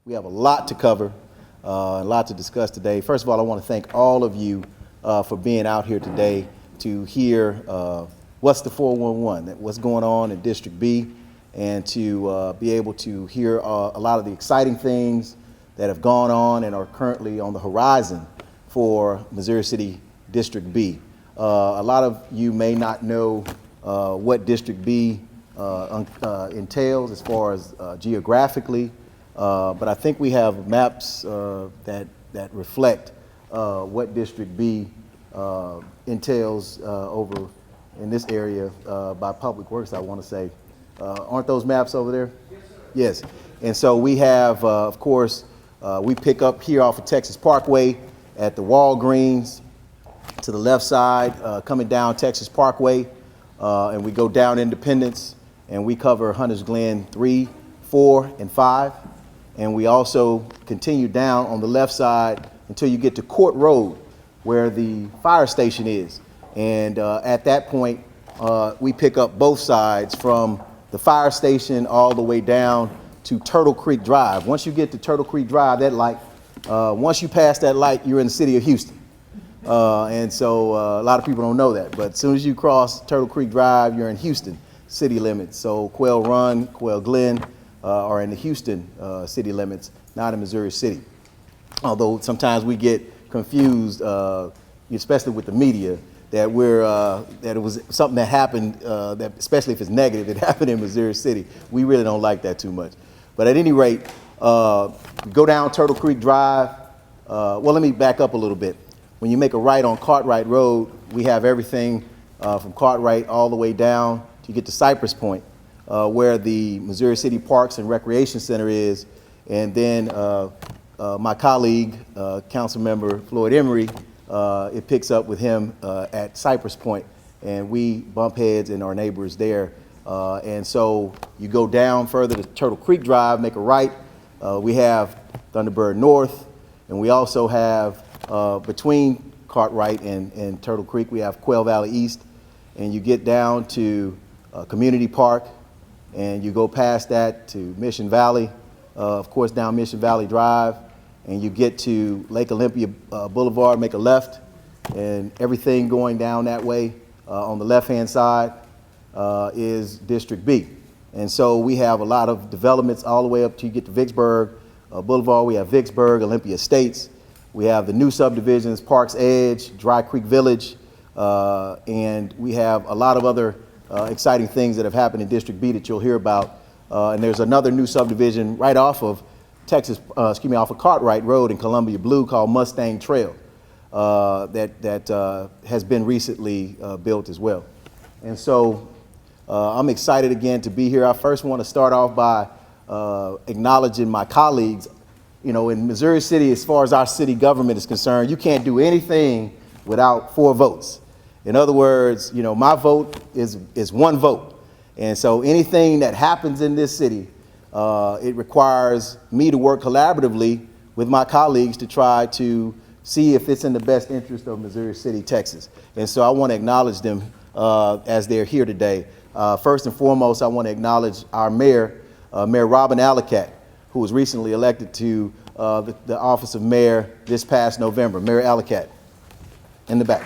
We have a lot to cover, a lot to discuss today. First of all, I want to thank all of you for being out here today to hear what's the 411, what's going on in District B, and to be able to hear a lot of the exciting things that have gone on and are currently on the horizon for Missouri City District B. A lot of you may not know what District B entails as far as geographically, but I think we have maps that reflect what District B entails over in this area by Public Works, I want to say. Aren't those maps over there? Yes, sir. Yes. And so we have, of course, we pick up here off of Texas Parkway at the Walgreens to the left side, coming down Texas Parkway, and we go down Independence, and we cover Hunters Glen 3, 4, and 5. And we also continue down on the left side until you get to Court Road, where the fire station is. And at that point, we pick up both sides from the fire station all the way down to Turtle Creek Drive. Once you get to Turtle Creek Drive, that light, once you pass that light, you're in the city of Houston. And so a lot of people don't know that, but as soon as you cross Turtle Creek Drive, you're in Houston city limits. So Quail Run, Quail Glen are in the Houston city limits, not in Missouri City. Although sometimes we get confused, especially with the media, that that it was something that happened, that especially if it's negative, it happened in Missouri City. We really don't like that too much. But at any rate, go down Turtle Creek Drive. Well, let me back up a little bit. When you make a right on Cartwright Road, we have everything from Cartwright all the way down to get to Cypress Point, where the Missouri City Parks and Recreation Center is. And then my colleague, Council Member Floyd Emery, it picks up with him at Cypress Point, and we bump heads and our neighbors there. And so you go down further to Turtle Creek Drive, make a right. We have Thunderbird North, and we also have between Cartwright and Turtle Creek, we have Quail Valley East, and you get down to Community Park, and you go past that to Mission Valley, of course down Mission Valley Drive, and you get to Lake Olympia Boulevard, make a left, and everything going down that way on the left-hand side is District B. And so we have a lot of developments all the way up to you get to Vicksburg Boulevard. We have Vicksburg, Olympia Estates. We have the new subdivisions, Parks Edge, Dry Creek Village, and we have a lot of other exciting things that have happened in District B that you'll hear about. And there's another new subdivision right off of off of Cartwright Road in Columbia Blue called Mustang Trail that has been recently built as well. And so I'm excited again to be here. I first want to start off by acknowledging my colleagues. You know, in Missouri City, as far as our city government is concerned, you can't do anything without 4 votes. In other words, you know, my vote is 1 vote. And so anything that happens in this city, it requires me to work collaboratively with my colleagues to try to see if it's in the best interest of Missouri City, Texas. And so I want to acknowledge them as they're here today. First and foremost, I want to acknowledge our mayor, Mayor Robin Allicat, who was recently elected to the office of mayor this past November. Mayor Allicat, in the back.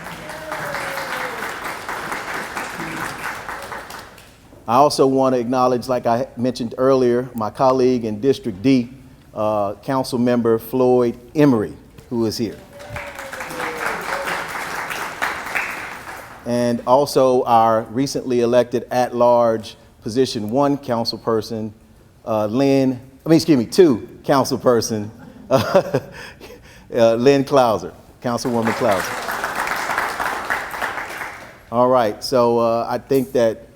I also want to acknowledge, like I mentioned earlier, my colleague in District D, Council Member Floyd Emery, who is here. And also our recently elected at-large position 1 councilperson, 2 councilperson, Lynn Clauser, Councilwoman Clauser. All right, so I think that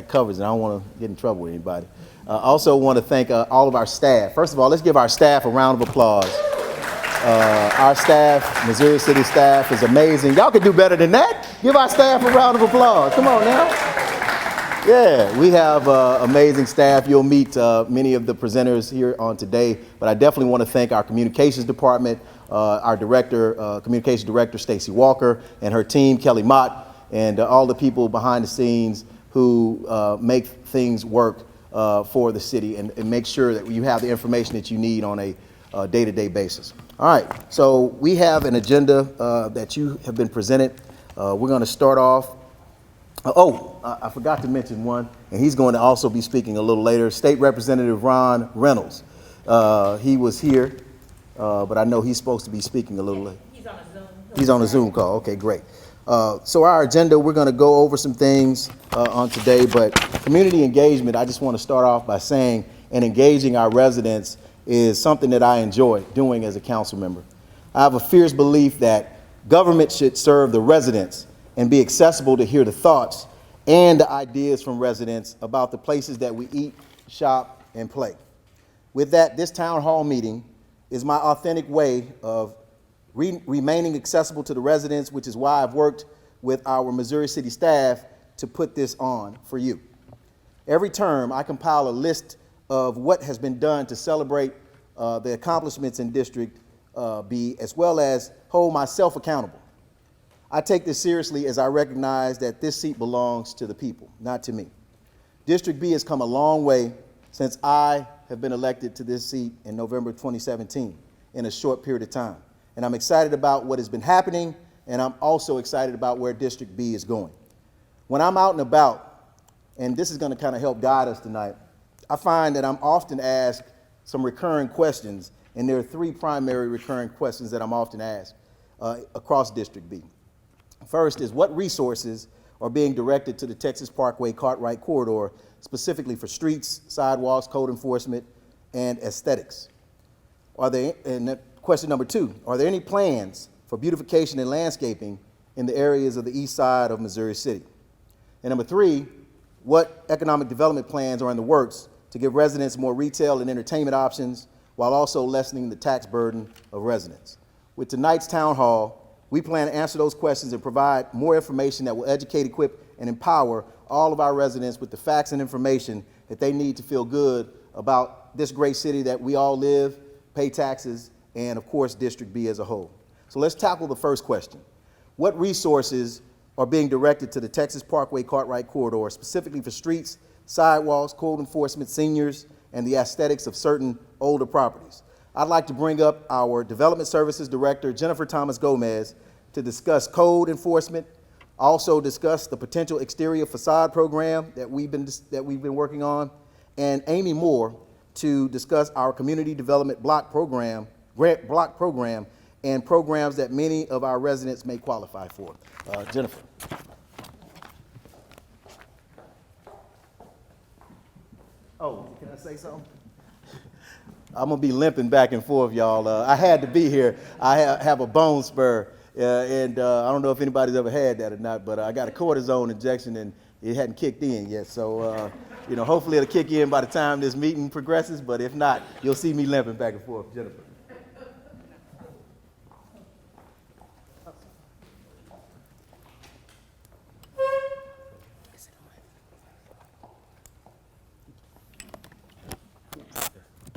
covers it. I don't want to get in trouble with anybody. I also want to thank all of our staff. First of all, let's give our staff a round of applause. Our staff, Missouri City staff, is amazing. Y'all can do better than that. Give our staff a round of applause. Come on now. Yeah, we have amazing staff. You'll meet many of the presenters here on today, but I definitely want to thank our communications department, our director, communications director, Stacy Walker, and her team, Kelly Mott, and all the people behind the scenes who make things work for the city and make sure that you have the information that you need on a day-to-day basis. All right, so we have an agenda that you have been presented. We're going to start off. I forgot to mention one, and he's going to also be speaking a little later. State Representative Ron Reynolds. He was here, but I know he's supposed to be speaking a little later. He's on a Zoom. He's on a Zoom call. Okay, great. So our agenda, we're going to go over some things on today, but community engagement, I just want to start off by saying, and engaging our residents is something that I enjoy doing as a council member. I have a fierce belief that government should serve the residents and be accessible to hear the thoughts and the ideas from residents about the places that we eat, shop, and play. With that, this town hall meeting is my authentic way of remaining accessible to the residents, which is why I've worked with our Missouri City staff to put this on for you. Every term, I compile a list of what has been done to celebrate the accomplishments in District B, as well as hold myself accountable. I take this seriously as I recognize that this seat belongs to the people, not to me. District B has come a long way since I have been elected to this seat in November 2017 in a short period of time. And I'm excited about what has been happening, and I'm also excited about where District B is going. When I'm out and about, and this is going to kind of help guide us tonight, I find that I'm often asked some recurring questions, and there are three primary recurring questions that I'm often asked across District B. First is, what resources are being directed to the Texas Parkway Cartwright corridor, specifically for streets, sidewalks, code enforcement, and aesthetics? Question number two, are there any plans for beautification and landscaping in the areas of the east side of Missouri City? And number three, what economic development plans are in the works to give residents more retail and entertainment options while also lessening the tax burden of residents? With tonight's town hall, we plan to answer those questions and provide more information that will educate, equip, and empower all of our residents with the facts and information that they need to feel good about this great city that we all live, pay taxes, and of course, District B as a whole. So let's tackle the first question. What resources are being directed to the Texas Parkway Cartwright corridor, specifically for streets, sidewalks, code enforcement, seniors, and the aesthetics of certain older properties? I'd like to bring up our Development Services Director, Jennifer Thomas Gomez, to discuss code enforcement, also discuss the potential exterior facade program that we've been working on, and Amy Moore to discuss our community development block program, and programs that many of our residents may qualify for. Jennifer. Oh, can I say something? I'm gonna be limping back and forth, y'all. I had to be here. I have a bone spur, and I don't know if anybody's ever had that or not, but I got a cortisone injection and it hadn't kicked in yet. So, hopefully it'll kick in by the time this meeting progresses, but if not, you'll see me limping back and forth. Jennifer.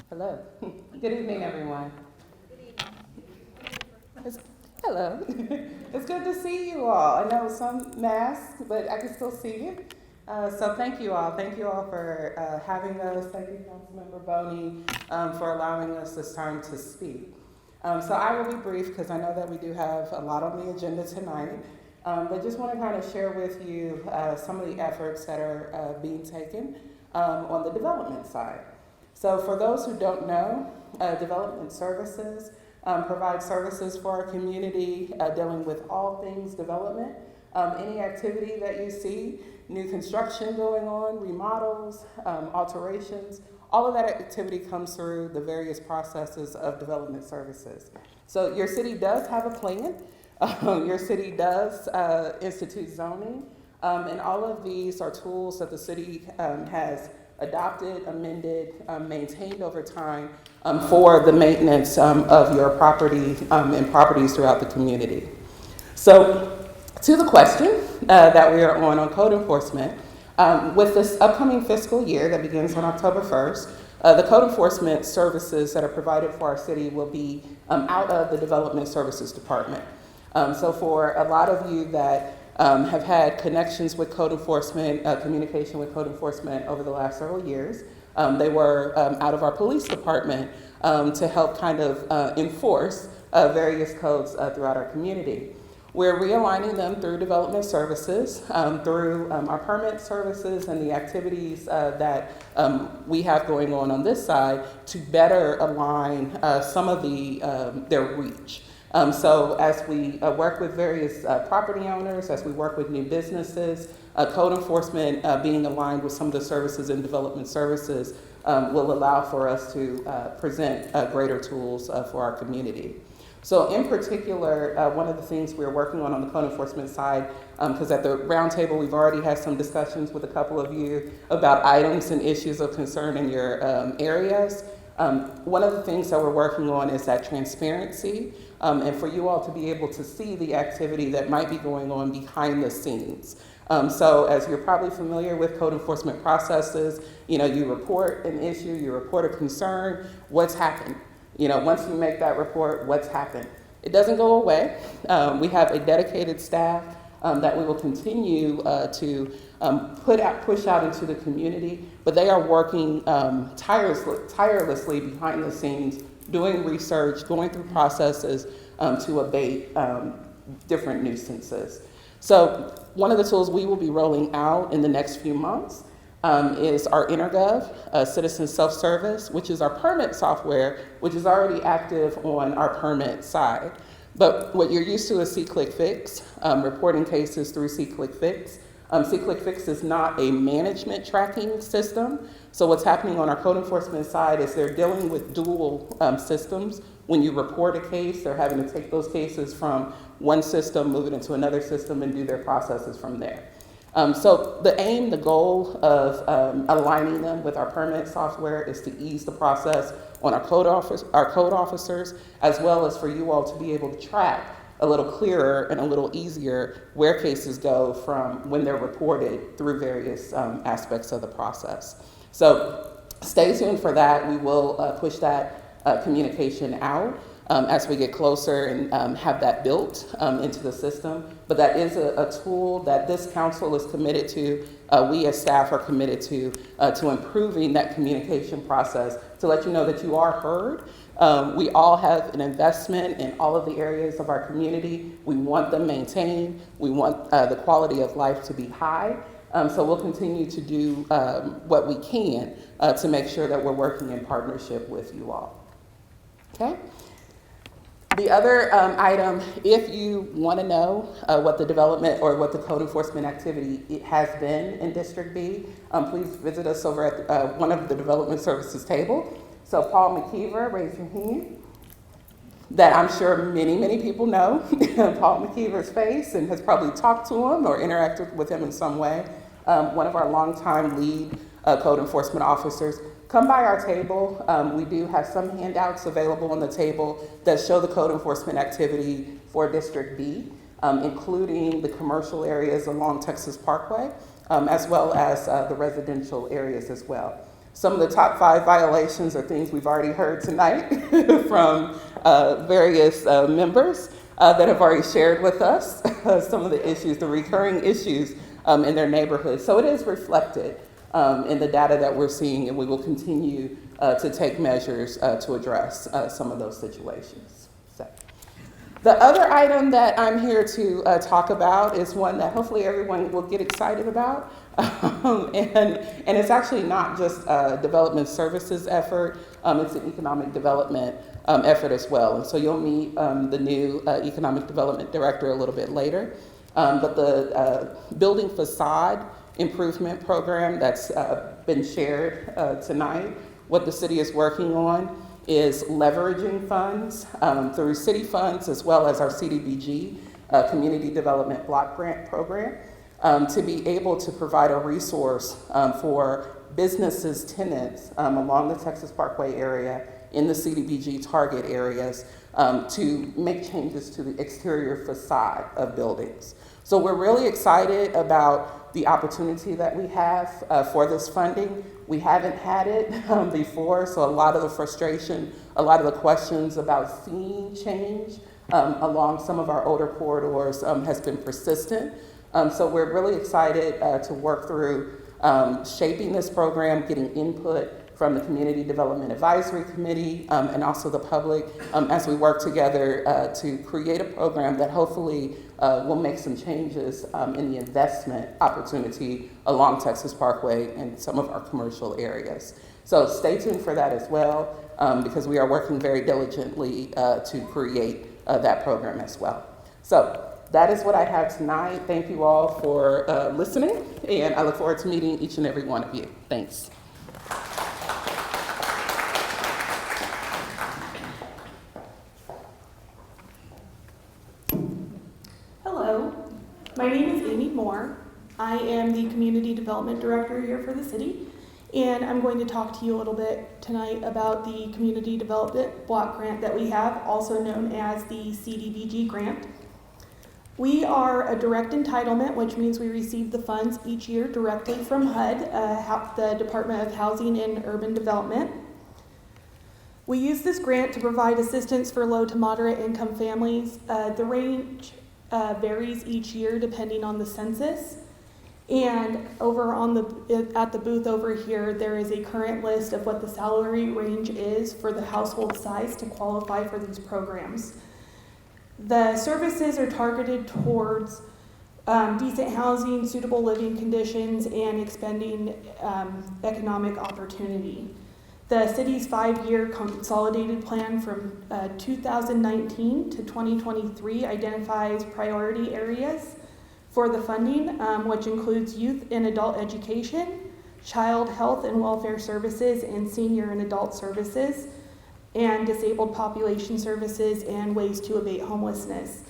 Hello. Good evening, everyone. Hello. It's good to see you all. I know some masks, but I can still see you. So thank you all. Thank you all for having us. Thank you, Councilmember Boney, for allowing us this time to speak. So I will be brief because I know that we do have a lot on the agenda tonight. But just want to kind of share with you some of the efforts that are being taken on the development side. So for those who don't know, Development Services provide services for our community dealing with all things development. Any activity that you see, new construction going on, remodels, alterations, all of that activity comes through the various processes of Development Services. So your city does have a plan. Your city does institute zoning, and all of these are tools that the city has adopted, amended, maintained over time for the maintenance of your property and properties throughout the community. So to the question that we are on code enforcement, with this upcoming fiscal year that begins on October 1st, the code enforcement services that are provided for our city will be out of the Development Services Department. So for a lot of you that have had connections with code enforcement, communication with code enforcement over the last several years. They were out of our police department to help kind of enforce various codes throughout our community. We're realigning them through development services, through our permit services and the activities that we have going on this side to better align some of their reach. So as we work with various property owners, as we work with new businesses, code enforcement being aligned with some of the services and development services will allow for us to present greater tools for our community. So in particular, one of the things we're working on the code enforcement side, because at the roundtable we've already had some discussions with a couple of you about items and issues of concern in your areas. One of the things that we're working on is that transparency, and for you all to be able to see the activity that might be going on behind the scenes. So as you're probably familiar with code enforcement processes, you report an issue, you report a concern, what's happened? Once you make that report, what's happened? It doesn't go away. We have a dedicated staff that we will continue to push out into the community, but they are working tirelessly behind the scenes, doing research, going through processes to abate different nuisances. So one of the tools we will be rolling out in the next few months is our Intergov, Citizen Self-Service, which is our permit software, which is already active on our permit side. But what you're used to is See-Click-Fix, reporting cases through See-Click-Fix. See-Click-Fix is not a management tracking system. So what's happening on our code enforcement side is they're dealing with dual systems. When you report a case, they're having to take those cases from one system, move it into another system, and do their processes from there. So the goal of aligning them with our permit software is to ease the process on our code officers, as well as for you all to be able to track a little clearer and a little easier where cases go from when they're reported through various aspects of the process. So stay tuned for that. We will push that communication out as we get closer and have that built into the system. But that is a tool that this council is committed to. We as staff are committed to improving that communication process to let you know that you are heard. We all have an investment in all of the areas of our community. We want them maintained. We want the quality of life to be high. So we'll continue to do what we can to make sure that we're working in partnership with you all. Okay? The other item, if you want to know what the development or what the code enforcement activity has been in District B, please visit us over at one of the development services table. So Paul McKeever, raise your hand. That I'm sure many people know Paul McKeever's face and has probably talked to him or interacted with him in some way. One of our longtime lead code enforcement officers. Come by our table. We do have some handouts available on the table that show the code enforcement activity for District B, including the commercial areas along Texas Parkway, as well as the residential areas as well. Some of the top 5 violations are things we've already heard tonight from various members that have already shared with us some of the issues, the recurring issues in their neighborhoods. So it is reflected in the data that we're seeing, and we will continue to take measures to address some of those situations. So, the other item that I'm here to talk about is one that hopefully everyone will get excited about, and it's actually not just a development services effort, it's an economic development effort as well. And so you'll meet the new economic development director a little bit later, but the building facade improvement program that's been shared tonight, what the city is working on is leveraging funds through city funds as well as our CDBG, Community Development Block Grant Program, to be able to provide a resource for businesses, tenants along the Texas Parkway area in the CDBG target areas to make changes to the exterior facade of buildings. So we're really excited about the opportunity that we have for this funding. We haven't had it before, so a lot of the frustration, a lot of the questions about seeing change along some of our older corridors has been persistent. So we're really excited to work through shaping this program, getting input from the Community Development Advisory Committee and also the public as we work together to create a program that hopefully will make some changes in the investment opportunity along Texas Parkway and some of our commercial areas. So stay tuned for that as well because we are working very diligently to create that program as well. So that is what I have tonight. Thank you all for listening, and I look forward to meeting each and every one of you. Thanks. Hello, my name is Amy Moore. I am the Community Development Director here for the city, and I'm going to talk to you a little bit tonight about the Community Development Block Grant that we have, also known as the CDBG grant. We are a direct entitlement, which means we receive the funds each year directly from HUD, the Department of Housing and Urban Development. We use this grant to provide assistance for low to moderate income families. The range varies each year depending on the census. And over at the booth over here, there is a current list of what the salary range is for the household size to qualify for these programs. The services are targeted towards decent housing, suitable living conditions, and expanding economic opportunity. The city's 5-year consolidated plan from 2019 to 2023 identifies priority areas for the funding, which includes youth and adult education, child health and welfare services, and senior and adult services, and disabled population services, and ways to abate homelessness.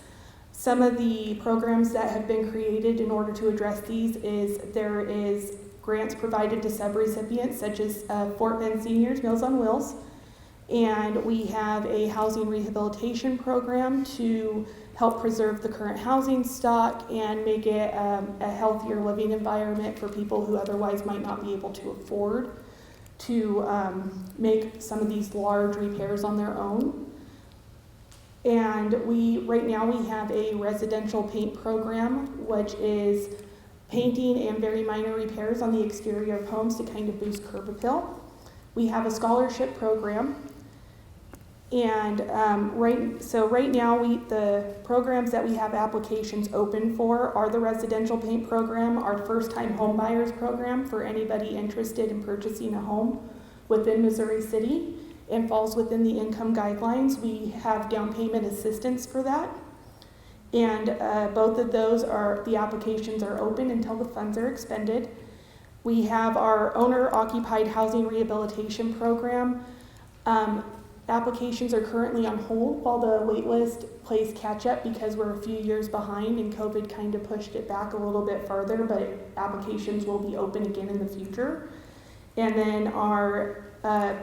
Some of the programs that have been created in order to address these is there is grants provided to subrecipients such as Fort Bend Seniors Meals on Wheels, and we have a housing rehabilitation program to help preserve the current housing stock and make it a healthier living environment for people who otherwise might not be able to afford to make some of these large repairs on their own. And right now we have a residential paint program, which is painting and very minor repairs on the exterior of homes to kind of boost curb appeal. We have a scholarship program. And right now the programs that we have applications open for are the residential paint program, our first time home buyers program for anybody interested in purchasing a home within Missouri City and falls within the income guidelines. We have down payment assistance for that. And both of those the applications are open until the funds are expended. We have our owner occupied housing rehabilitation program. Applications are currently on hold while the wait list plays catch up because we're a few years behind and COVID kind of pushed it back a little bit further, but applications will be open again in the future. And then our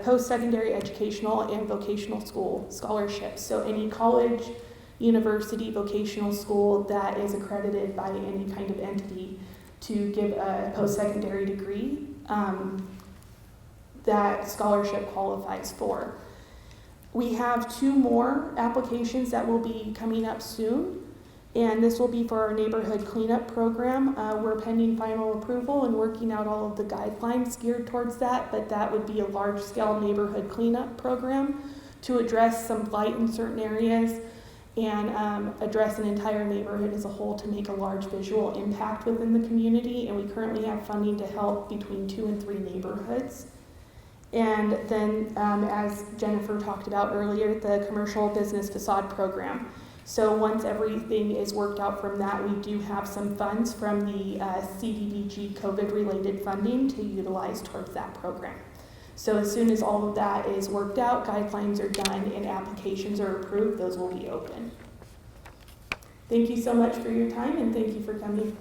post-secondary educational and vocational school scholarships. So any college, university, vocational school that is accredited by any kind of entity to give a post-secondary degree, that scholarship qualifies for. We have 2 more applications that will be coming up soon, and this will be for our neighborhood cleanup program. We're pending final approval and working out all of the guidelines geared towards that, but that would be a large-scale neighborhood cleanup program to address some blight in certain areas and address an entire neighborhood as a whole to make a large visual impact within the community. And we currently have funding to help between 2 and 3 neighborhoods. And then, as Jennifer talked about earlier, the commercial business facade program. So once everything is worked out from that, we do have some funds from the CDBG COVID-related funding to utilize towards that program. So as soon as all of that is worked out, guidelines are done, and applications are approved, those will be open. Thank you so much for your time, and thank you for coming.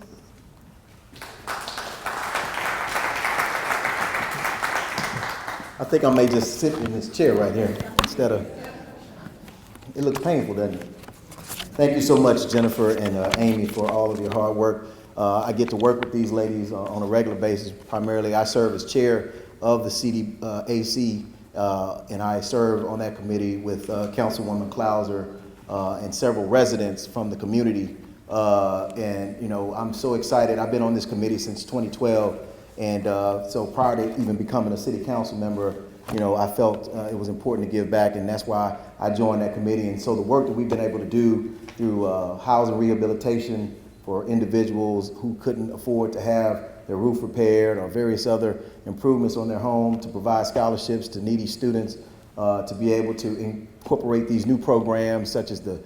I think I may just sit in this chair right here instead of, it looks painful, doesn't it? Thank you so much, Jennifer and Amy, for all of your hard work. I get to work with these ladies on a regular basis. Primarily, I serve as chair of the CDAC, and I serve on that committee with Councilwoman Clouser and several residents from the community And, you know, I'm so excited. I've been on this committee since 2012. And so prior to even becoming a city council member, you know, I felt it was important to give back, and that's why I joined that committee. And so the work that we've been able to do through housing rehabilitation for individuals who couldn't afford to have their roof repaired or various other improvements on their home, to provide scholarships to needy students, to be able to incorporate these new programs such as the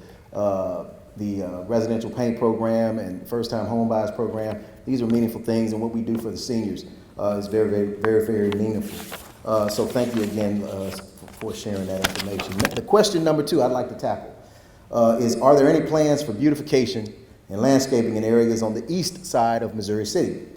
residential paint program and first-time home buyers program. These are meaningful things, and what we do for the seniors is very, very, very, very meaningful. So thank you again for sharing that information. The question number 2 I'd like to tackle is, are there any plans for beautification and landscaping in areas on the east side of Missouri City?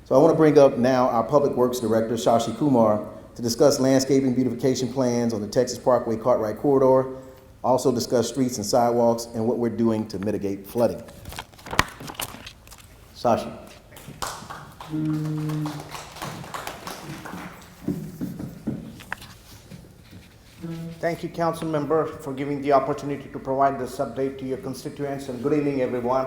So I want to bring up now our Public Works Director, Shashi Kumar, to discuss landscaping beautification plans on the Texas Parkway Cartwright corridor, also discuss streets and sidewalks and what we're doing to mitigate flooding. Shashi. Thank you, Council Member, for giving the opportunity to provide this update to your constituents, and good evening, everyone.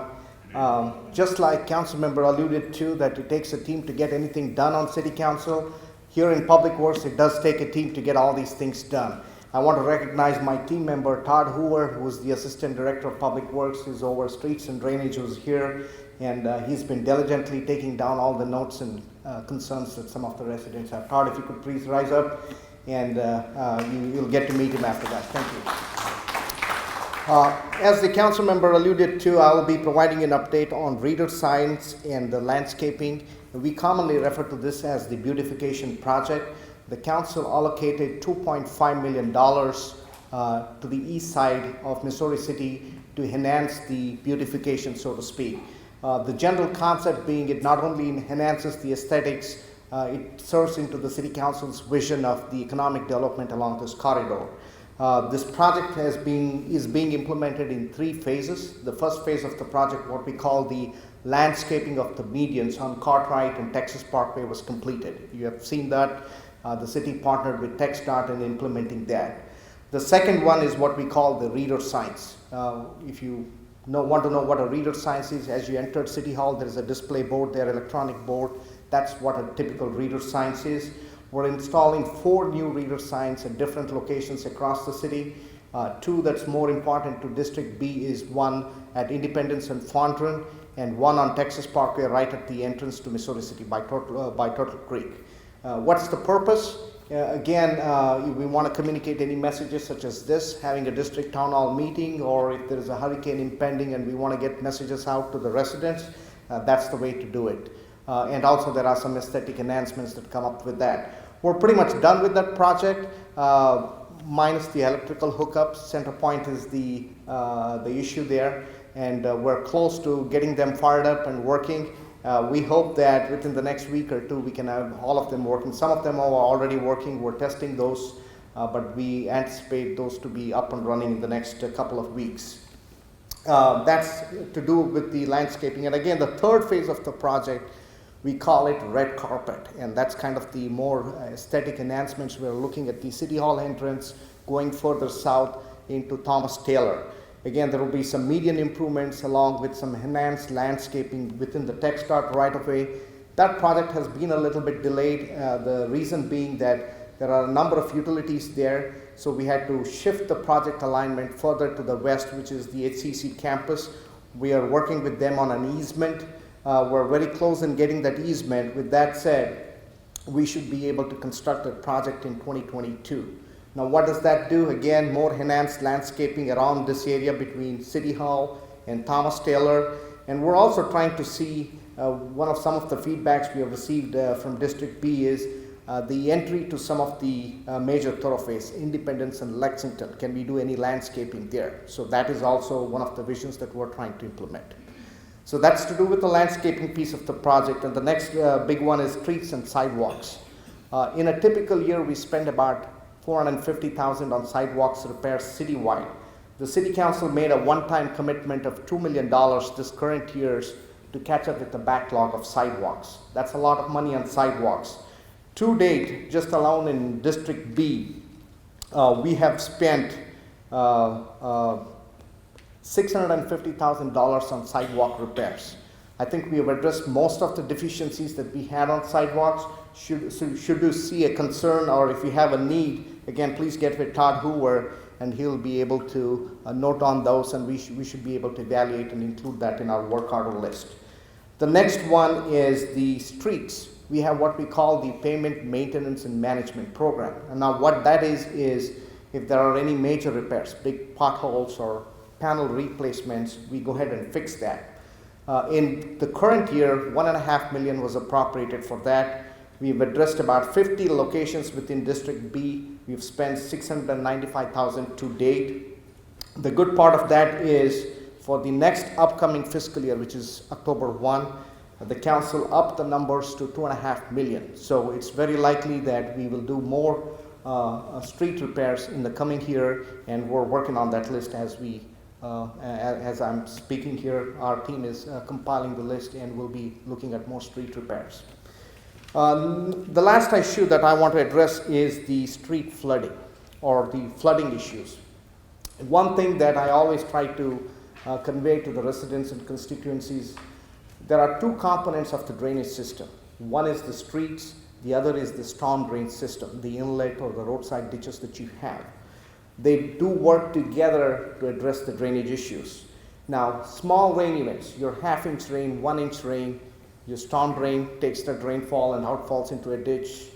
Just like Council Member alluded to, that it takes a team to get anything done on City Council, here in Public Works, it does take a team to get all these things done. I want to recognize my team member, Todd Hoover, who is the Assistant Director of Public Works, who's over streets and drainage, who's here, and he's been diligently taking down all the notes and concerns that some of the residents have. Todd, if you could please rise up, and you'll get to meet him after that. Thank you. As the council member alluded to, I will be providing an update on reader signs and the landscaping. We commonly refer to this as the beautification project. The council allocated $2.5 million to the east side of Missouri City to enhance the beautification, so to speak. The general concept being it not only enhances the aesthetics, it serves into the City Council's vision of the economic development along this corridor. This project is being implemented in 3 phases. The first phase of the project, what we call the landscaping of the medians on Cartwright and Texas Parkway, was completed. You have seen that. The city partnered with TxDOT in implementing that. The second one is what we call the reader signs. If you want to know what a reader sign is, as you entered City Hall, there is a display board there, electronic board. That's what a typical reader sign is. We're installing 4 new reader signs at different locations across the city. 2 that's more important to District B is one at Independence and Fondren, and one on Texas Parkway right at the entrance to Missouri City by Turtle Creek. What's the purpose? We want to communicate any messages such as this, having a district town hall meeting, or if there is a hurricane impending and we want to get messages out to the residents, that's the way to do it. And also there are some aesthetic enhancements that come up with that. We're pretty much done with that project, minus the electrical hookups. Center point is the issue there, and we're close to getting them fired up and working. We hope that within the next week or 2 we can have all of them working. Some of them are already working. We're testing those, but we anticipate those to be up and running in the next couple of weeks. That's to do with the landscaping. And again, the third phase of the project, we call it red carpet, and that's kind of the more aesthetic enhancements. We're looking at the City Hall entrance, going further south into Thomas Taylor. Again, there will be some median improvements along with some enhanced landscaping within the TxDOT right-of-way. That project has been a little bit delayed, the reason being that there are a number of utilities there, so we had to shift the project alignment further to the west, which is the HCC campus. We are working with them on an easement. We're very close in getting that easement. With that said, we should be able to construct a project in 2022. Now, what does that do? Again, more enhanced landscaping around this area between City Hall and Thomas Taylor. And we're also trying to see, some of the feedbacks we have received from District B is the entry to some of the major thoroughfares, Independence and Lexington. Can we do any landscaping there? So that is also one of the visions that we're trying to implement. So that's to do with the landscaping piece of the project. And the next big one is streets and sidewalks. In a typical year, we spend about $450,000 on sidewalks repairs citywide. The City Council made a one-time commitment of $2 million this current year to catch up with the backlog of sidewalks. That's a lot of money on sidewalks. To date, just alone in District B, we have spent $650,000 on sidewalk repairs. I think we have addressed most of the deficiencies that we had on sidewalks. Should you see a concern or if you have a need, again, please get with Todd Hoover and he'll be able to note on those, and we should be able to evaluate and include that in our work order list. The next one is the streets. We have what we call the Pavement Maintenance and Management Program. And now what that is if there are any major repairs, big potholes or panel replacements, we go ahead and fix that. In the current year, $1.5 million was appropriated for that. We've addressed about 50 locations within District B. We've spent $695,000 to date. The good part of that is for the next upcoming fiscal year, which is October 1, the council upped the numbers to $2.5 million. So it's very likely that we will do more street repairs in the coming year, and we're working on that list as we as I'm speaking here. Our team is compiling the list, and we'll be looking at more street repairs. The last issue that I want to address is the street flooding or the flooding issues. One thing that I always try to convey to the residents and constituencies, there are two components of the drainage system. One is the streets, the other is the storm drain system, the inlet or the roadside ditches that you have. They do work together to address the drainage issues. Now, small rain events, your half-inch rain, 1-inch rain, your storm drain takes that rainfall and outfalls into a ditch,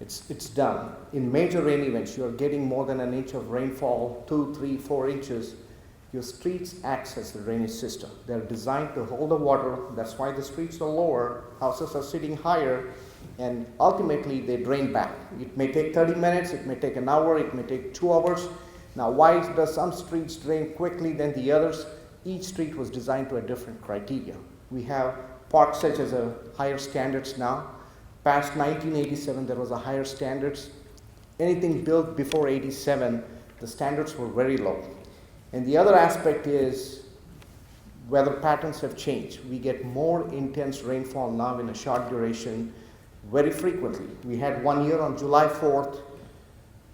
it's done. In major rain events, you're getting more than an inch of rainfall, 2, 3, 4 inches. Your streets act as the drainage system. They're designed to hold the water. That's why the streets are lower, houses are sitting higher, and ultimately they drain back. It may take 30 minutes, it may take an hour, it may take 2 hours. Now, why does some streets drain quickly than the others? Each street was designed to a different criteria. We have parks such as a higher standards now. Past 1987, there was a higher standards. Anything built before 87, the standards were very low. And the other aspect is weather patterns have changed. We get more intense rainfall now in a short duration very frequently. We had one year on July 4th,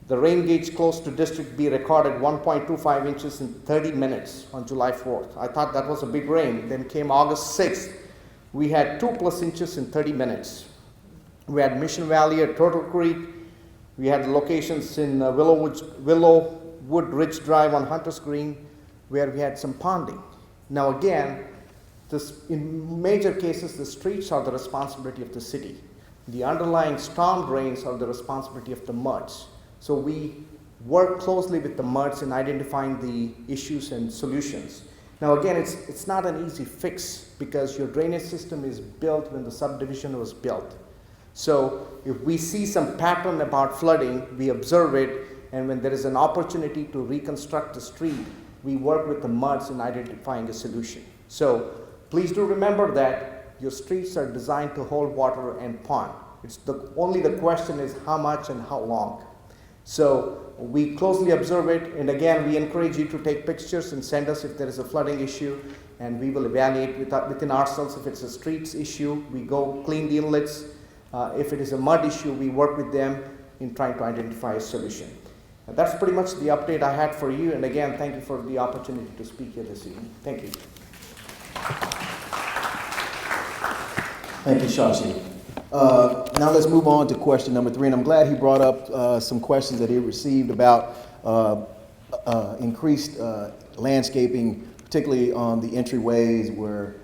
the rain gauge close to District B recorded 1.25 inches in 30 minutes on July 4th. I thought that was a big rain. Then came August 6th. We had 2+ inches in 30 minutes. We had Mission Valley at Turtle Creek. We had locations in Willowwood Ridge Drive on Hunter's Green where we had some ponding. Now again, in major cases, the streets are the responsibility of the city. The underlying storm drains are the responsibility of the MUDs. So we work closely with the MUDs in identifying the issues and solutions. Now again, it's not an easy fix because your drainage system is built when the subdivision was built. So if we see some pattern about flooding, we observe it, and when there is an opportunity to reconstruct the street, we work with the MUDs in identifying a solution. So please do remember that your streets are designed to hold water and pond. Only the question is how much and how long. So we closely observe it, and again, we encourage you to take pictures and send us if there is a flooding issue, and we will evaluate within ourselves. If it's a streets issue, we go clean the inlets. If it is a mud issue, we work with them in trying to identify a solution. That's pretty much the update I had for you, and again, thank you for the opportunity to speak here this evening. Thank you. Thank you, Shashi. Now let's move on to question number 3, and I'm glad he brought up some questions that he received about increased landscaping, particularly on the entryways where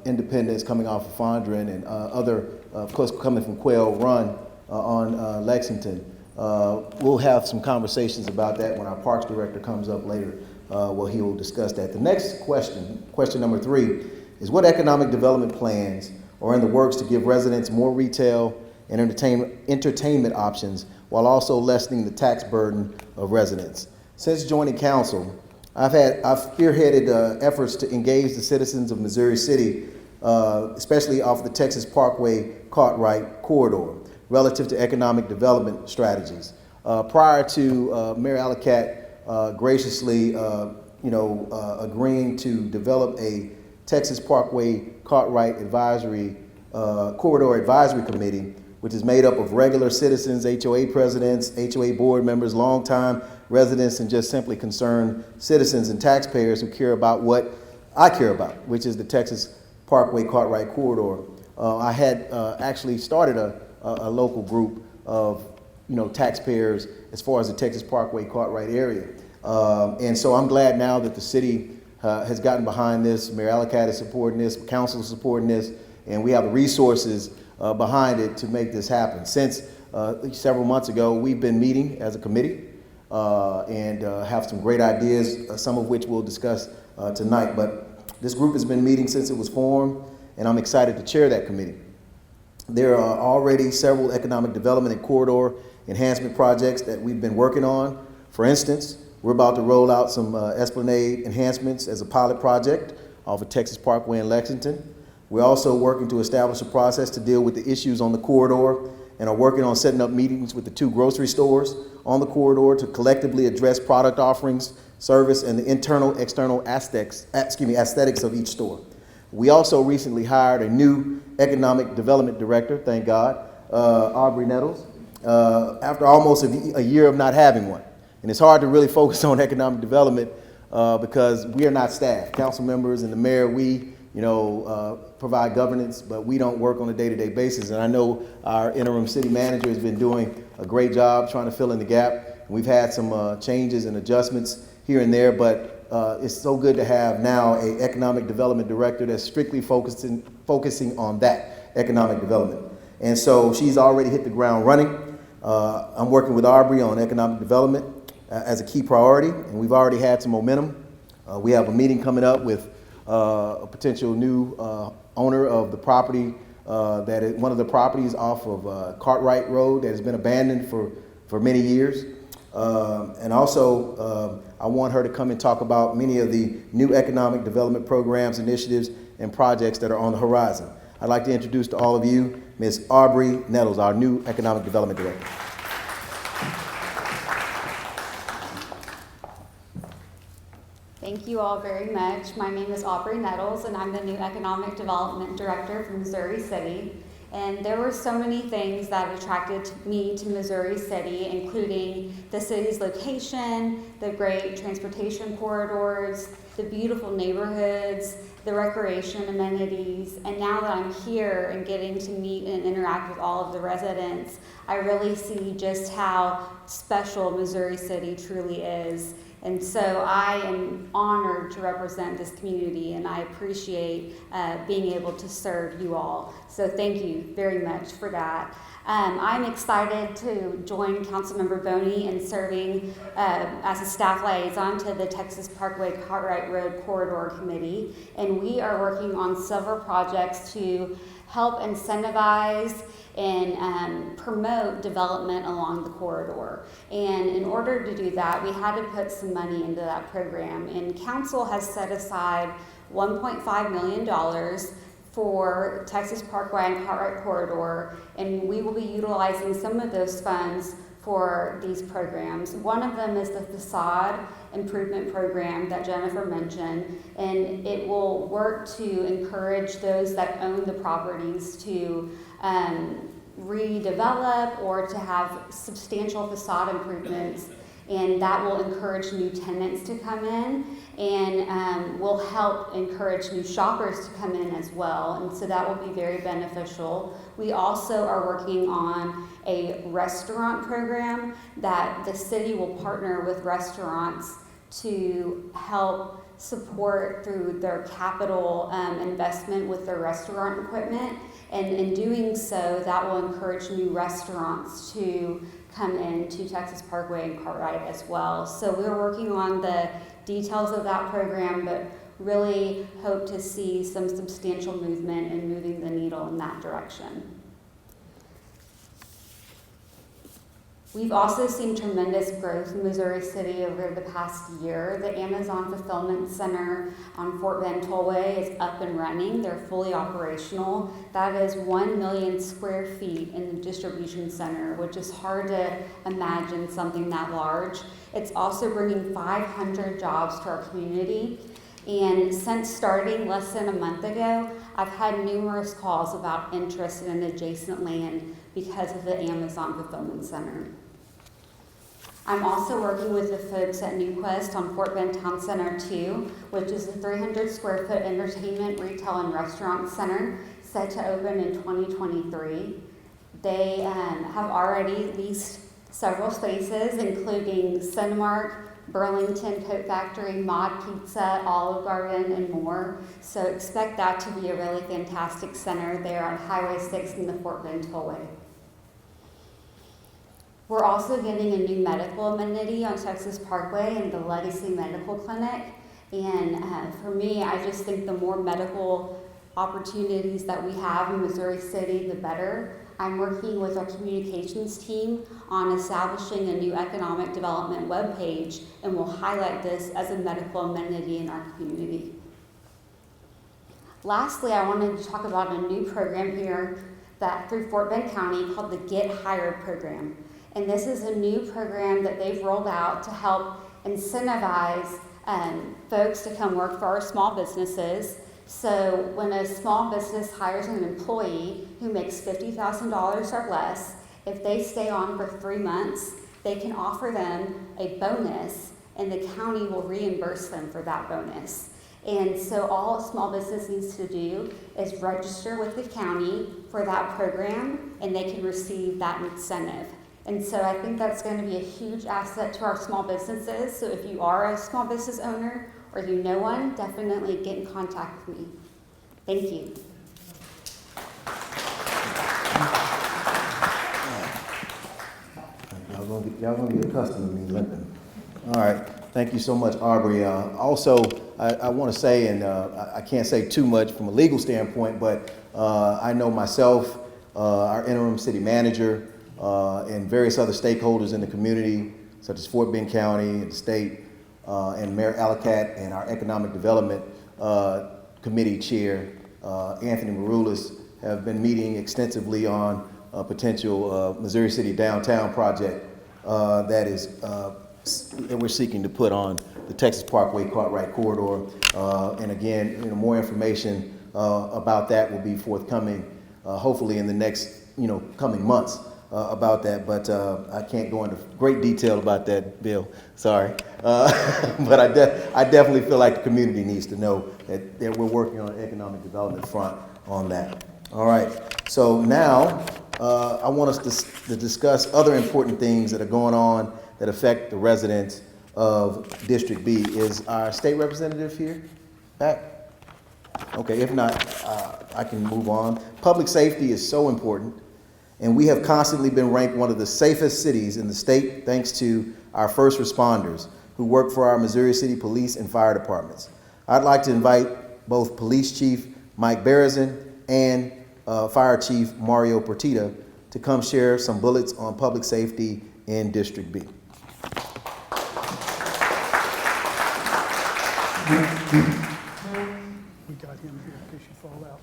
Independence coming off of Fondren and other, of course, coming from Quail Run on Lexington. We'll have some conversations about that when our Parks Director comes up later, where he will discuss that. The next question, question number 3, is what economic development plans are in the works to give residents more retail and entertainment options while also lessening the tax burden of residents? Since joining council, I've spearheaded efforts to engage the citizens of Missouri City, especially off the Texas Parkway Cartwright corridor, relative to economic development strategies. Prior to Mayor Allocott graciously, agreeing to develop a Texas Parkway Cartwright Corridor Advisory Committee, which is made up of regular citizens, HOA presidents, HOA board members, longtime residents, and just simply concerned citizens and taxpayers who care about what I care about, which is the Texas Parkway Cartwright corridor. I had actually started a local group of taxpayers as far as the Texas Parkway Cartwright area. And so I'm glad now that the city has gotten behind this. Mayor Allicat is supporting this, council is supporting this, and we have the resources behind it to make this happen. Since several months ago, we've been meeting as a committee and have some great ideas, some of which we'll discuss tonight. But this group has been meeting since it was formed, and I'm excited to chair that committee. There are already several economic development and corridor enhancement projects that we've been working on. For instance, we're about to roll out some Esplanade enhancements as a pilot project off of Texas Parkway in Lexington. We're also working to establish a process to deal with the issues on the corridor and are working on setting up meetings with the 2 grocery stores on the corridor to collectively address product offerings, service, and the internal, external aesthetics of each store. We also recently hired a new economic development director, thank God, Aubry Nettles, after almost a year of not having one. And it's hard to really focus on economic development because we are not staff. Council members and the mayor, we provide governance, but we don't work on a day-to-day basis. And I know our interim city manager has been doing a great job trying to fill in the gap. We've had some changes and adjustments here and there, but it's so good to have now an economic development director that's strictly focusing on that economic development. And so she's already hit the ground running. I'm working with Aubry on economic development as a key priority, and we've already had some momentum. We have a meeting coming up with a potential new owner of the property that is one of the properties off of Cartwright Road that has been abandoned for many years. And also, I want her to come and talk about many of the new economic development programs, initiatives, and projects that are on the horizon. I'd like to introduce to all of you Ms. Aubry Nettles, our new economic development director. Thank you all very much. My name is Aubry Nettles, and I'm the new Economic Development Director for Missouri City. And there were so many things that attracted me to Missouri City, including the city's location, the great transportation corridors, the beautiful neighborhoods, the recreation amenities. And now that I'm here and getting to meet and interact with all of the residents, I really see just how special Missouri City truly is. And so I am honored to represent this community, and I appreciate being able to serve you all. So thank you very much for that. I'm excited to join Councilmember Boney in serving as a staff liaison to the Texas Parkway Cartwright Road Corridor Committee. And we are working on several projects to help incentivize and promote development along the corridor. And in order to do that, we had to put some money into that program. And council has set aside $1.5 million for Texas Parkway and Cartwright Corridor, and we will be utilizing some of those funds for these programs. One of them is the facade improvement program that Jennifer mentioned, and it will work to encourage those that own the properties to redevelop or to have substantial facade improvements, and that will encourage new tenants to come in and will help encourage new shoppers to come in as well, and so that will be very beneficial. We also are working on a restaurant program that the city will partner with restaurants to help support through their capital investment with their restaurant equipment. And in doing so, that will encourage new restaurants to come into Texas Parkway and Cartwright as well. So we're working on the details of that program, but really hope to see some substantial movement in moving the needle in that direction. We've also seen tremendous growth in Missouri City over the past year. The Amazon Fulfillment Center on Fort Bend Tollway is up and running. They're fully operational. That is 1 million square feet in the distribution center, which is hard to imagine something that large. It's also bringing 500 jobs to our community. And since starting less than a month ago, I've had numerous calls about interest in adjacent land because of the Amazon Fulfillment Center. I'm also working with the folks at Newquest on Fort Bend Town Center 2, which is a 300 square foot entertainment, retail, and restaurant center set to open in 2023. They have already leased several spaces, including Cinemark, Burlington Coat Factory, Mod Pizza, Olive Garden, and more. So expect that to be a really fantastic center there on Highway 6 in the Fort Bend Tollway. We're also getting a new medical amenity on Texas Parkway in the Legacy Medical Clinic. And for me, I just think the more medical opportunities that we have in Missouri City, the better. I'm working with our communications team on establishing a new economic development webpage, and we'll highlight this as a medical amenity in our community. Lastly, I wanted to talk about a new program here that through Fort Bend County called the Get Hired program. And this is a new program that they've rolled out to help incentivize folks to come work for our small businesses. So when a small business hires an employee who makes $50,000 or less, if they stay on for 3 months, they can offer them a bonus, and the county will reimburse them for that bonus. And so all a small business needs to do is register with the county for that program, and they can receive that incentive. And so I think that's going to be a huge asset to our small businesses. So if you are a small business owner or you know one, definitely get in contact with me. Thank you. Y'all gonna get accustomed to me limping. All right, thank you so much, Aubry. Also, I want to say, and I can't say too much from a legal standpoint, but I know myself, our interim city manager, and various other stakeholders in the community, such as Fort Bend County and the state, and Mayor Allicat and our Economic Development Committee Chair, Anthony Maroulis, have been meeting extensively on a potential Missouri City downtown project that we're seeking to put on the Texas Parkway Cartwright corridor. And again, more information about that will be forthcoming, hopefully in the next coming months. About that, but I can't go into great detail about that, Bill. Sorry, but I definitely feel like the community needs to know that we're working on an economic development front on that. All right, so now I want us to discuss other important things that are going on that affect the residents of District B. Is our state representative here? Back? Okay, if not, I can move on. Public safety is so important. And we have constantly been ranked one of the safest cities in the state thanks to our first responders who work for our Missouri City Police and Fire Departments. I'd like to invite both Police Chief Mike Berezin and Fire Chief Mario Portita to come share some bullets on public safety in District B. We got him here in case you fall out.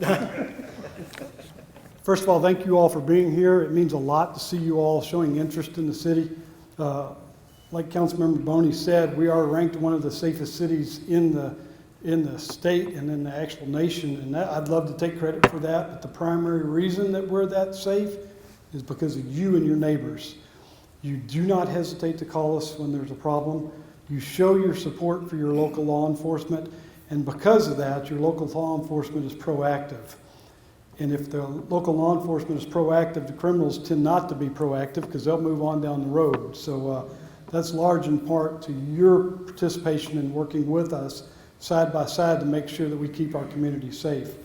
First of all, thank you all for being here. It means a lot to see you all showing interest in the city. Like Councilmember Boney said, we are ranked one of the safest cities in the state and in the actual nation, and I'd love to take credit for that, but the primary reason that we're that safe is because of you and your neighbors. You do not hesitate to call us when there's a problem. You show your support for your local law enforcement, and because of that, your local law enforcement is proactive. And if the local law enforcement is proactive, the criminals tend not to be proactive because they'll move on down the road. So that's large in part to your participation in working with us side by side to make sure that we keep our community safe.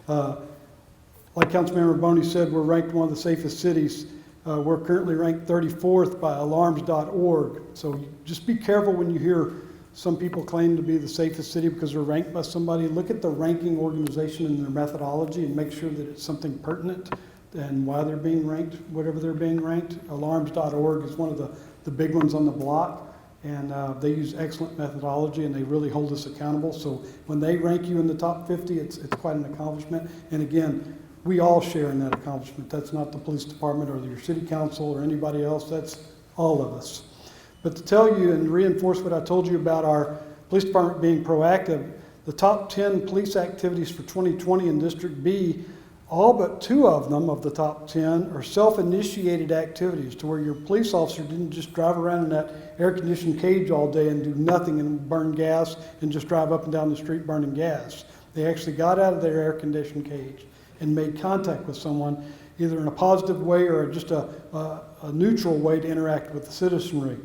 Like Councilmember Boney said, we're ranked one of the safest cities. We're currently ranked 34th by alarms.org. So just be careful when you hear some people claim to be the safest city because they're ranked by somebody. Look at the ranking organization and their methodology and make sure that it's something pertinent and why they're being ranked, whatever they're being ranked. Alarms.org is one of the big ones on the block, and they use excellent methodology and they really hold us accountable. So when they rank you in the top 50, it's quite an accomplishment. And again, we all share in that accomplishment. That's not the police department or your city council or anybody else. That's all of us. But to tell you and reinforce what I told you about our police department being proactive, the top 10 police activities for 2020 in District B All but 2 of them, of the top 10, are self-initiated activities to where your police officer didn't just drive around in that air-conditioned cage all day and do nothing and burn gas and just drive up and down the street burning gas. They actually got out of their air-conditioned cage and made contact with someone, either in a positive way or just a neutral way to interact with the citizenry.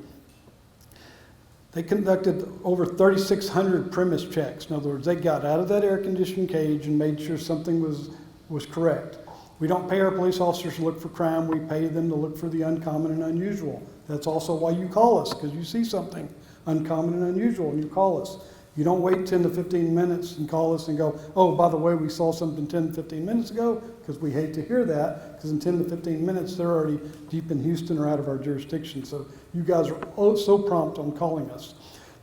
They conducted over 3,600 premise checks. In other words, they got out of that air-conditioned cage and made sure something was correct. We don't pay our police officers to look for crime. We pay them to look for the uncommon and unusual. That's also why you call us, because you see something uncommon and unusual and you call us. You don't wait 10 to 15 minutes and call us and go, oh, by the way, we saw something 10 to 15 minutes ago, because we hate to hear that, because in 10 to 15 minutes, they're already deep in Houston or out of our jurisdiction. So you guys are so prompt on calling us.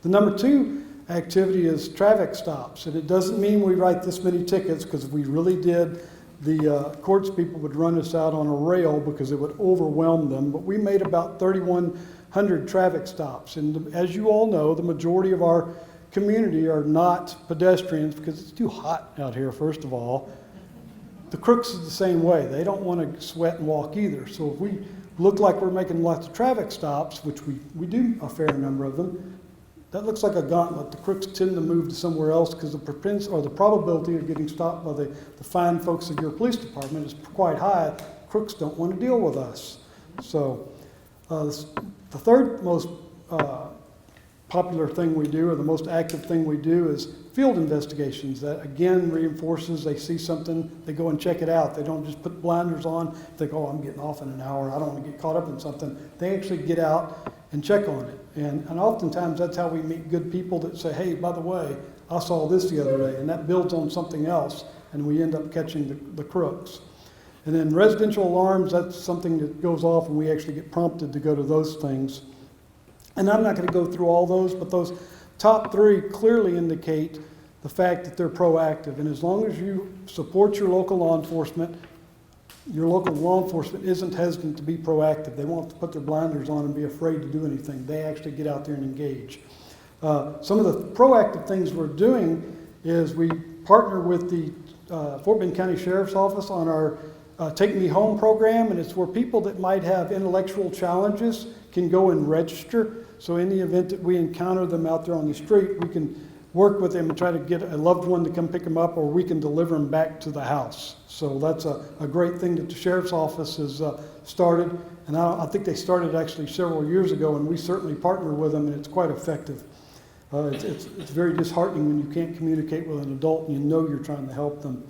The number 2 activity is traffic stops. And it doesn't mean we write this many tickets, because if we really did, the courts people would run us out on a rail because it would overwhelm them. But we made about 3,100 traffic stops. And as you all know, the majority of our community are not pedestrians because it's too hot out here, first of all. The crooks is the same way. They don't want to sweat and walk either. So if we look like we're making lots of traffic stops, which we do a fair number of them, that looks like a gauntlet. The crooks tend to move to somewhere else because the probability of getting stopped by the fine folks of your police department is quite high. Crooks don't want to deal with us. So the third most popular thing we do, or the most active thing we do, is field investigations. That again reinforces they see something, they go and check it out. They don't just put blinders on, think, oh, I'm getting off in an hour, I don't want to get caught up in something. They actually get out and check on it. And oftentimes that's how we meet good people that say, hey, by the way, I saw this the other day, and that builds on something else, and we end up catching the crooks. And then residential alarms, that's something that goes off, and we actually get prompted to go to those things. And I'm not going to go through all those, but those top 3 clearly indicate the fact that they're proactive. And as long as you support your local law enforcement isn't hesitant to be proactive. They won't have to put their blinders on and be afraid to do anything. They actually get out there and engage. Some of the proactive things we're doing is we partner with the Fort Bend County Sheriff's Office on our Take Me Home program, and it's where people that might have intellectual challenges can go and register. So in the event that we encounter them out there on the street, we can work with them and try to get a loved one to come pick them up, or we can deliver them back to the house. So that's a great thing that the Sheriff's Office has started. And I think they started actually several years ago, and we certainly partner with them, and it's quite effective. It's very disheartening when you can't communicate with an adult and you know you're trying to help them.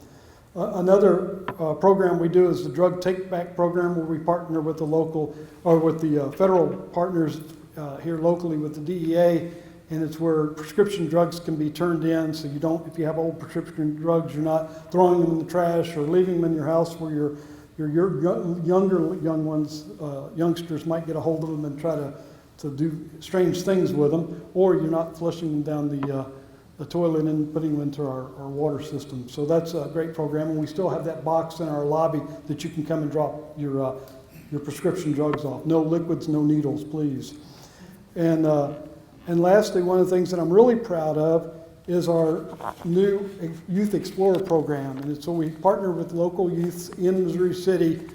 Another program we do is the Drug Take Back program, where we partner with the local, or with the federal partners here locally with the DEA, and it's where prescription drugs can be turned in, so you don't, if you have old prescription drugs, you're not throwing them in the trash or leaving them in your house where your youngsters might get a hold of them and try to do strange things with them, or you're not flushing them down the toilet and putting them into our water system. So that's a great program, and we still have that box in our lobby that you can come and drop your prescription drugs off. No liquids, no needles, please. And lastly, one of the things that I'm really proud of is our new Youth Explorer program. And so we partner with local youths in Missouri City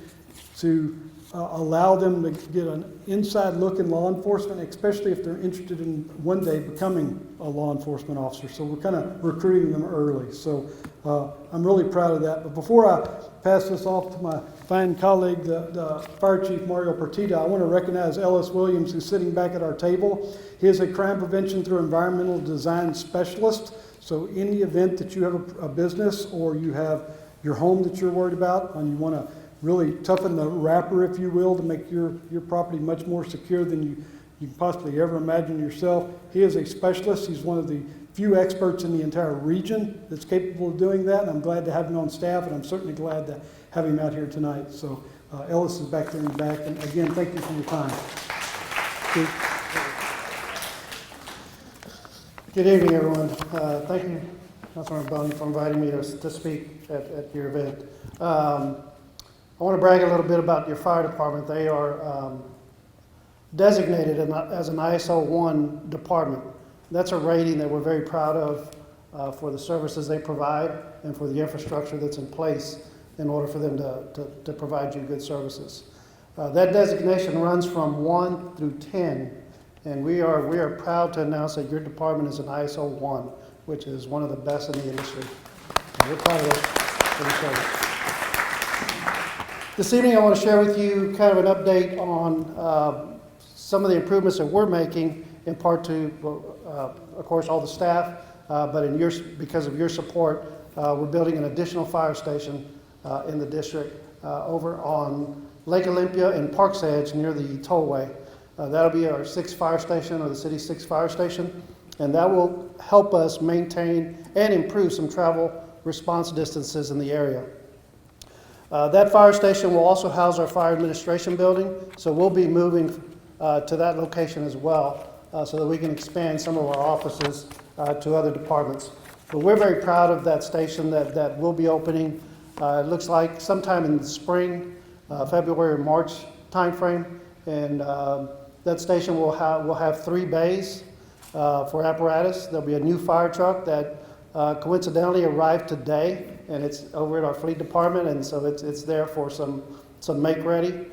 to allow them to get an inside look in law enforcement, especially if they're interested in one day becoming a law enforcement officer. So we're kind of recruiting them early. So I'm really proud of that. But before I pass this off to my fine colleague, the Fire Chief Mario Partita, I want to recognize Ellis Williams, who's sitting back at our table. He is a crime prevention through environmental design specialist. So in the event that you have a business, or you have your home that you're worried about, and you want to really toughen the wrapper, if you will, to make your property much more secure than you can possibly ever imagine yourself. He is a specialist. He's one of the few experts in the entire region that's capable of doing that, and I'm glad to have him on staff, and I'm certainly glad to have him out here tonight. So Ellis is back there in the back, and again, thank you for your time. Good evening, everyone. Thank you, Councilmember Boney, for inviting me to speak at your event. I want to brag a little bit about your fire department. They are designated as an ISO 1 department. That's a rating that we're very proud of for the services they provide and for the infrastructure that's in place in order for them to provide you good services. That designation runs from 1 through 10, and we are proud to announce that your department is an ISO 1, which is one of the best in the industry. And we're proud of it for the service. This evening I want to share with you kind of an update on some of the improvements that we're making, in part to, of course, all the staff, but because of your support, we're building an additional fire station in the district over on Lake Olympia and Park's Edge near the tollway. That'll be our 6th fire station, or the city's 6th fire station, and that will help us maintain and improve some travel response distances in the area. That fire station will also house our fire administration building, so we'll be moving to that location as well, so that we can expand some of our offices to other departments. But we're very proud of that station that will be opening. It looks like sometime in the spring, February or March timeframe, and that station will have 3 bays for apparatus. There'll be a new fire truck that coincidentally arrived today, and it's over at our fleet department, and so it's there for some make ready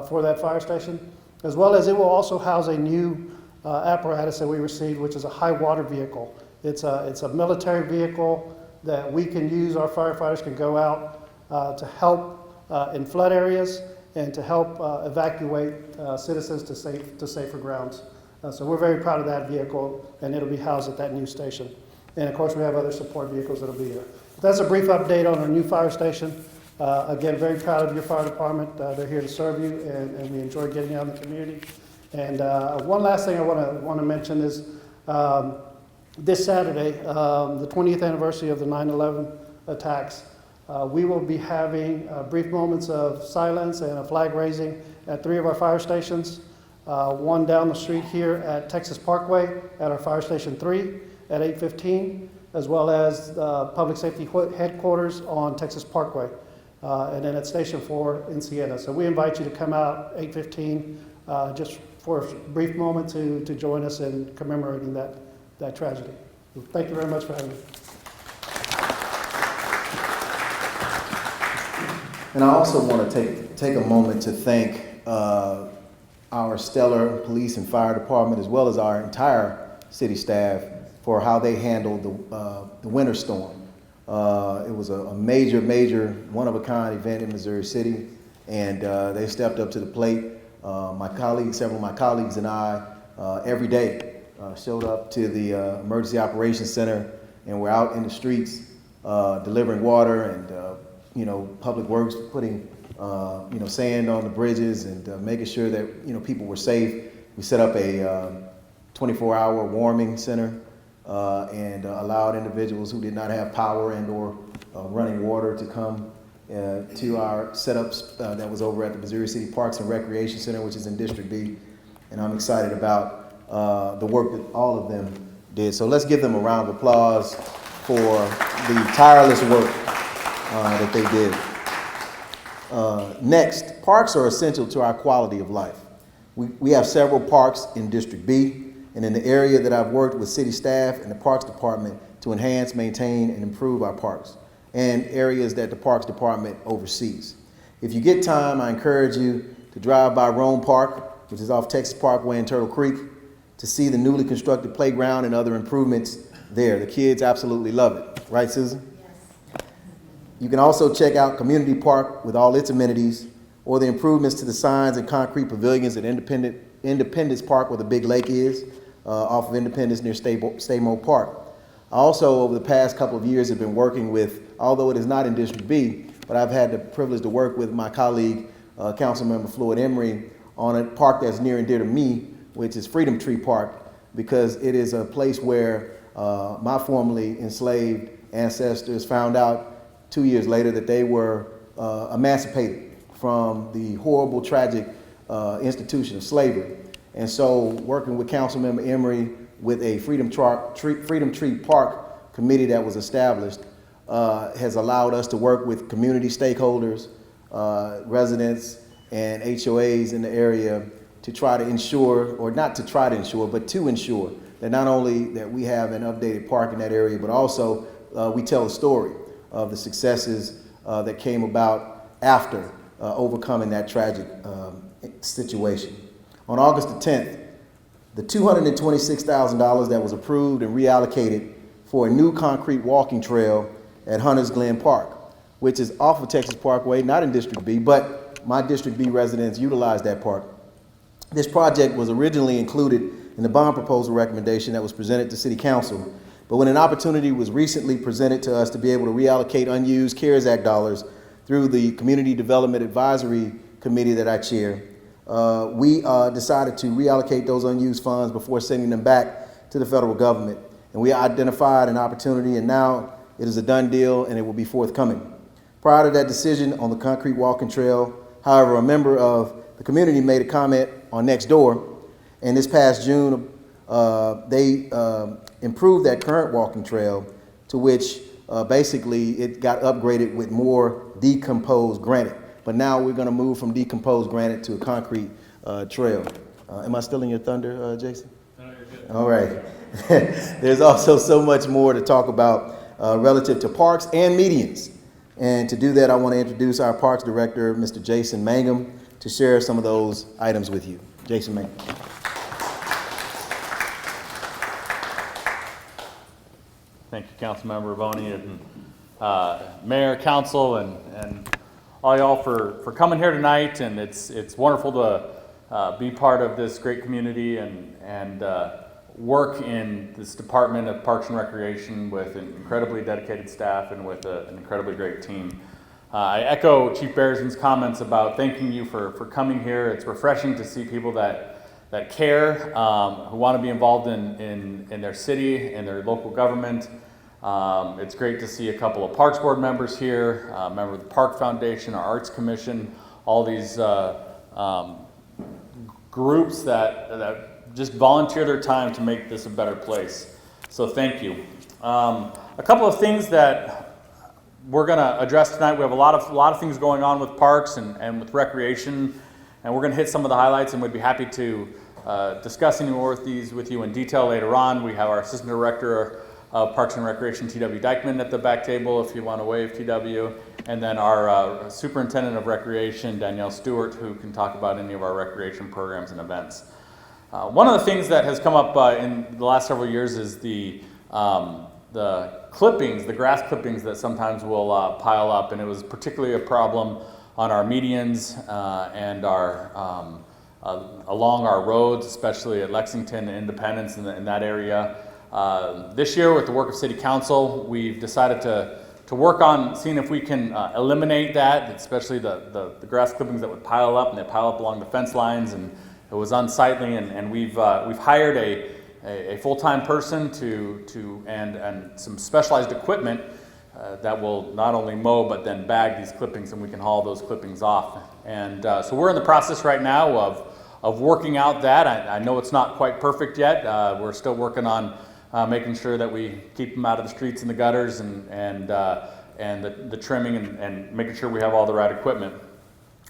for that fire station, as well as it will also house a new apparatus that we received, which is a high water vehicle. It's a military vehicle that we can use. Our firefighters can go out to help in flood areas and to help evacuate citizens to safer grounds. So we're very proud of that vehicle, and it'll be housed at that new station. And of course, we have other support vehicles that'll be here. That's a brief update on our new fire station. Again, very proud of your fire department. They're here to serve you, and we enjoy getting out in the community. And one last thing I want to mention is this Saturday, the 20th anniversary of the 9/11 attacks. We will be having brief moments of silence and a flag raising at 3 of our fire stations. One down the street here at Texas Parkway at our Fire Station 3 at 8:15, as well as Public Safety Headquarters on Texas Parkway, and then at Station 4 in Siena. So we invite you to come out 8:15 just for a brief moment to join us in commemorating that tragedy. Thank you very much for having me. And I also want to take a moment to thank our stellar police and fire department, as well as our entire city staff, for how they handled the winter storm. It was a major, one-of-a-kind event in Missouri City, and they stepped up to the plate. Several of my colleagues and I, every day, showed up to the Emergency Operations Center, and we're out in the streets delivering water and Public Works putting sand on the bridges and making sure that people were safe. We set up a 24-hour warming center and allowed individuals who did not have power and or running water to come to our setups that was over at the Missouri City Parks and Recreation Center, which is in District B. And I'm excited about the work that all of them did. So let's give them a round of applause for the tireless work that they did. Next, parks are essential to our quality of life. We have several parks in District B, and in the area that I've worked with city staff and the Parks Department to enhance, maintain, and improve our parks, and areas that the Parks Department oversees. If you get time, I encourage you to drive by Rome Park, which is off Texas Parkway in Turtle Creek, to see the newly constructed playground and other improvements there. The kids absolutely love it. Right, Susan? Yes. You can also check out Community Park with all its amenities, or the improvements to the signs and concrete pavilions at Independence Park, where the big lake is, off of Independence near Stamo Park. I also, over the past couple of years, have been working with, although it is not in District B, but I've had the privilege to work with my colleague, Councilmember Floyd Emery, on a park that's near and dear to me, which is Freedom Tree Park, because it is a place where my formerly enslaved ancestors found out 2 years later that they were emancipated from the horrible, tragic institution of slavery. And so working with Councilmember Emery with a Freedom Tree Park committee that was established has allowed us to work with community stakeholders, residents, and HOAs in the area to try to ensure, or not to try to ensure, but to ensure that not only that we have an updated park in that area, but also we tell a story of the successes that came about after overcoming that tragic situation. On August the 10th, the $226,000 that was approved and reallocated for a new concrete walking trail at Hunters Glen Park, which is off of Texas Parkway, not in District B, but my District B residents utilize that park. This project was originally included in the bond proposal recommendation that was presented to City Council, but when an opportunity was recently presented to us to be able to reallocate unused CARES Act dollars through the Community Development Advisory Committee that I chair, we decided to reallocate those unused funds before sending them back to the federal government. And we identified an opportunity, and now it is a done deal and it will be forthcoming. Prior to that decision on the concrete walking trail, however, a member of the community made a comment on Nextdoor, and this past June, they improved that current walking trail, to which basically it got upgraded with more decomposed granite. But now we're gonna move from decomposed granite to a concrete trail. Am I still in your thunder, Jason? No, you're good. All right. There's also so much more to talk about relative to parks and medians. And to do that, I want to introduce our Parks Director, Mr. Jason Mangum, to share some of those items with you. Jason Mangum. Thank you, Councilmember Boney, and Mayor, Council, and all y'all for coming here tonight. And it's wonderful to be part of this great community and work in this Department of Parks and Recreation with an incredibly dedicated staff and with an incredibly great team. I echo Chief Bearson's comments about thanking you for coming here. It's refreshing to see people that care, who want to be involved in their city and their local government. It's great to see a couple of Parks Board members here, a member of the Park Foundation, our Arts Commission, all these groups that just volunteer their time to make this a better place. So thank you. A couple of things that we're going to address tonight. We have a lot of things going on with parks and with recreation, and we're going to hit some of the highlights, and we'd be happy to discuss any more of these with you in detail later on. We have our Assistant Director of Parks and Recreation, T.W. Dykeman, at the back table if you want to wave, T.W. And then our Superintendent of Recreation, Danielle Stewart, who can talk about any of our recreation programs and events. One of the things that has come up in the last several years is the clippings, the grass clippings that sometimes will pile up, and it was particularly a problem on our medians and our along our roads, especially at Lexington and Independence in that area. This year, with the work of City Council, we've decided to work on seeing if we can eliminate that, especially the grass clippings that would pile up, and they pile up along the fence lines, and it was unsightly. And we've hired a full-time person and some specialized equipment that will not only mow but then bag these clippings, and we can haul those clippings off. And so we're in the process right now of working out that. I know it's not quite perfect yet. We're still working on making sure that we keep them out of the streets and the gutters and the trimming and making sure we have all the right equipment.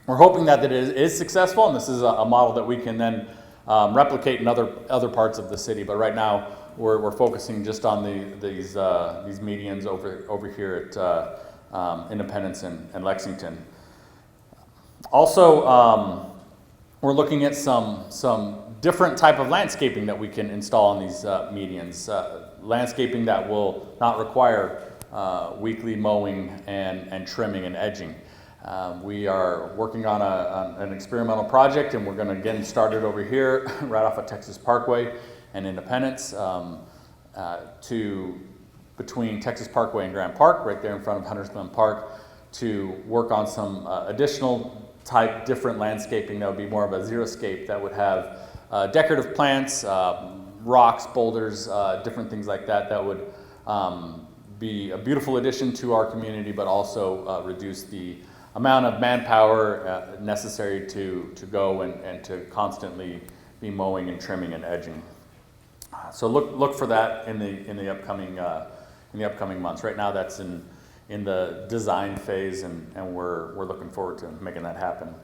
We're hoping that it is successful, and this is a model that we can then replicate in other parts of the city. But right now, we're focusing just on these medians over here at Independence and Lexington. Also, we're looking at some different type of landscaping that we can install on these medians. Landscaping that will not require weekly mowing and trimming and edging. We are working on an experimental project, and we're going to get started over here right off of Texas Parkway and Independence between Texas Parkway and Grand Park, right there in front of Hunters Glen Park, to work on some additional type different landscaping that would be more of a xeriscape that would have decorative plants, rocks, boulders, different things like that would be a beautiful addition to our community, but also reduce the amount of manpower necessary to go and to constantly be mowing and trimming and edging. So look for that in the upcoming months. Right now, that's in the design phase, and we're looking forward to making that happen.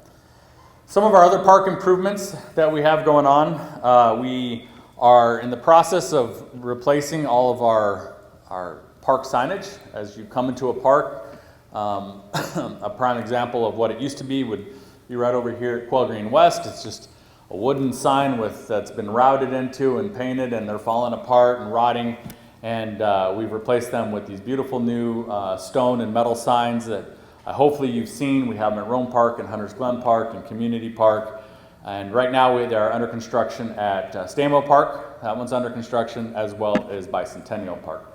Some of our other park improvements that we have going on, we are in the process of replacing all of our park signage. As you come into a park, A prime example of what it used to be would be right over here at Quail Green West. It's just a wooden sign that's been routed into and painted, and they're falling apart and rotting. And we've replaced them with these beautiful new stone and metal signs that hopefully you've seen. We have them at Rome Park and Hunters Glen Park and Community Park. And right now they're under construction at Stamo Park. That one's under construction, as well as Bicentennial Park.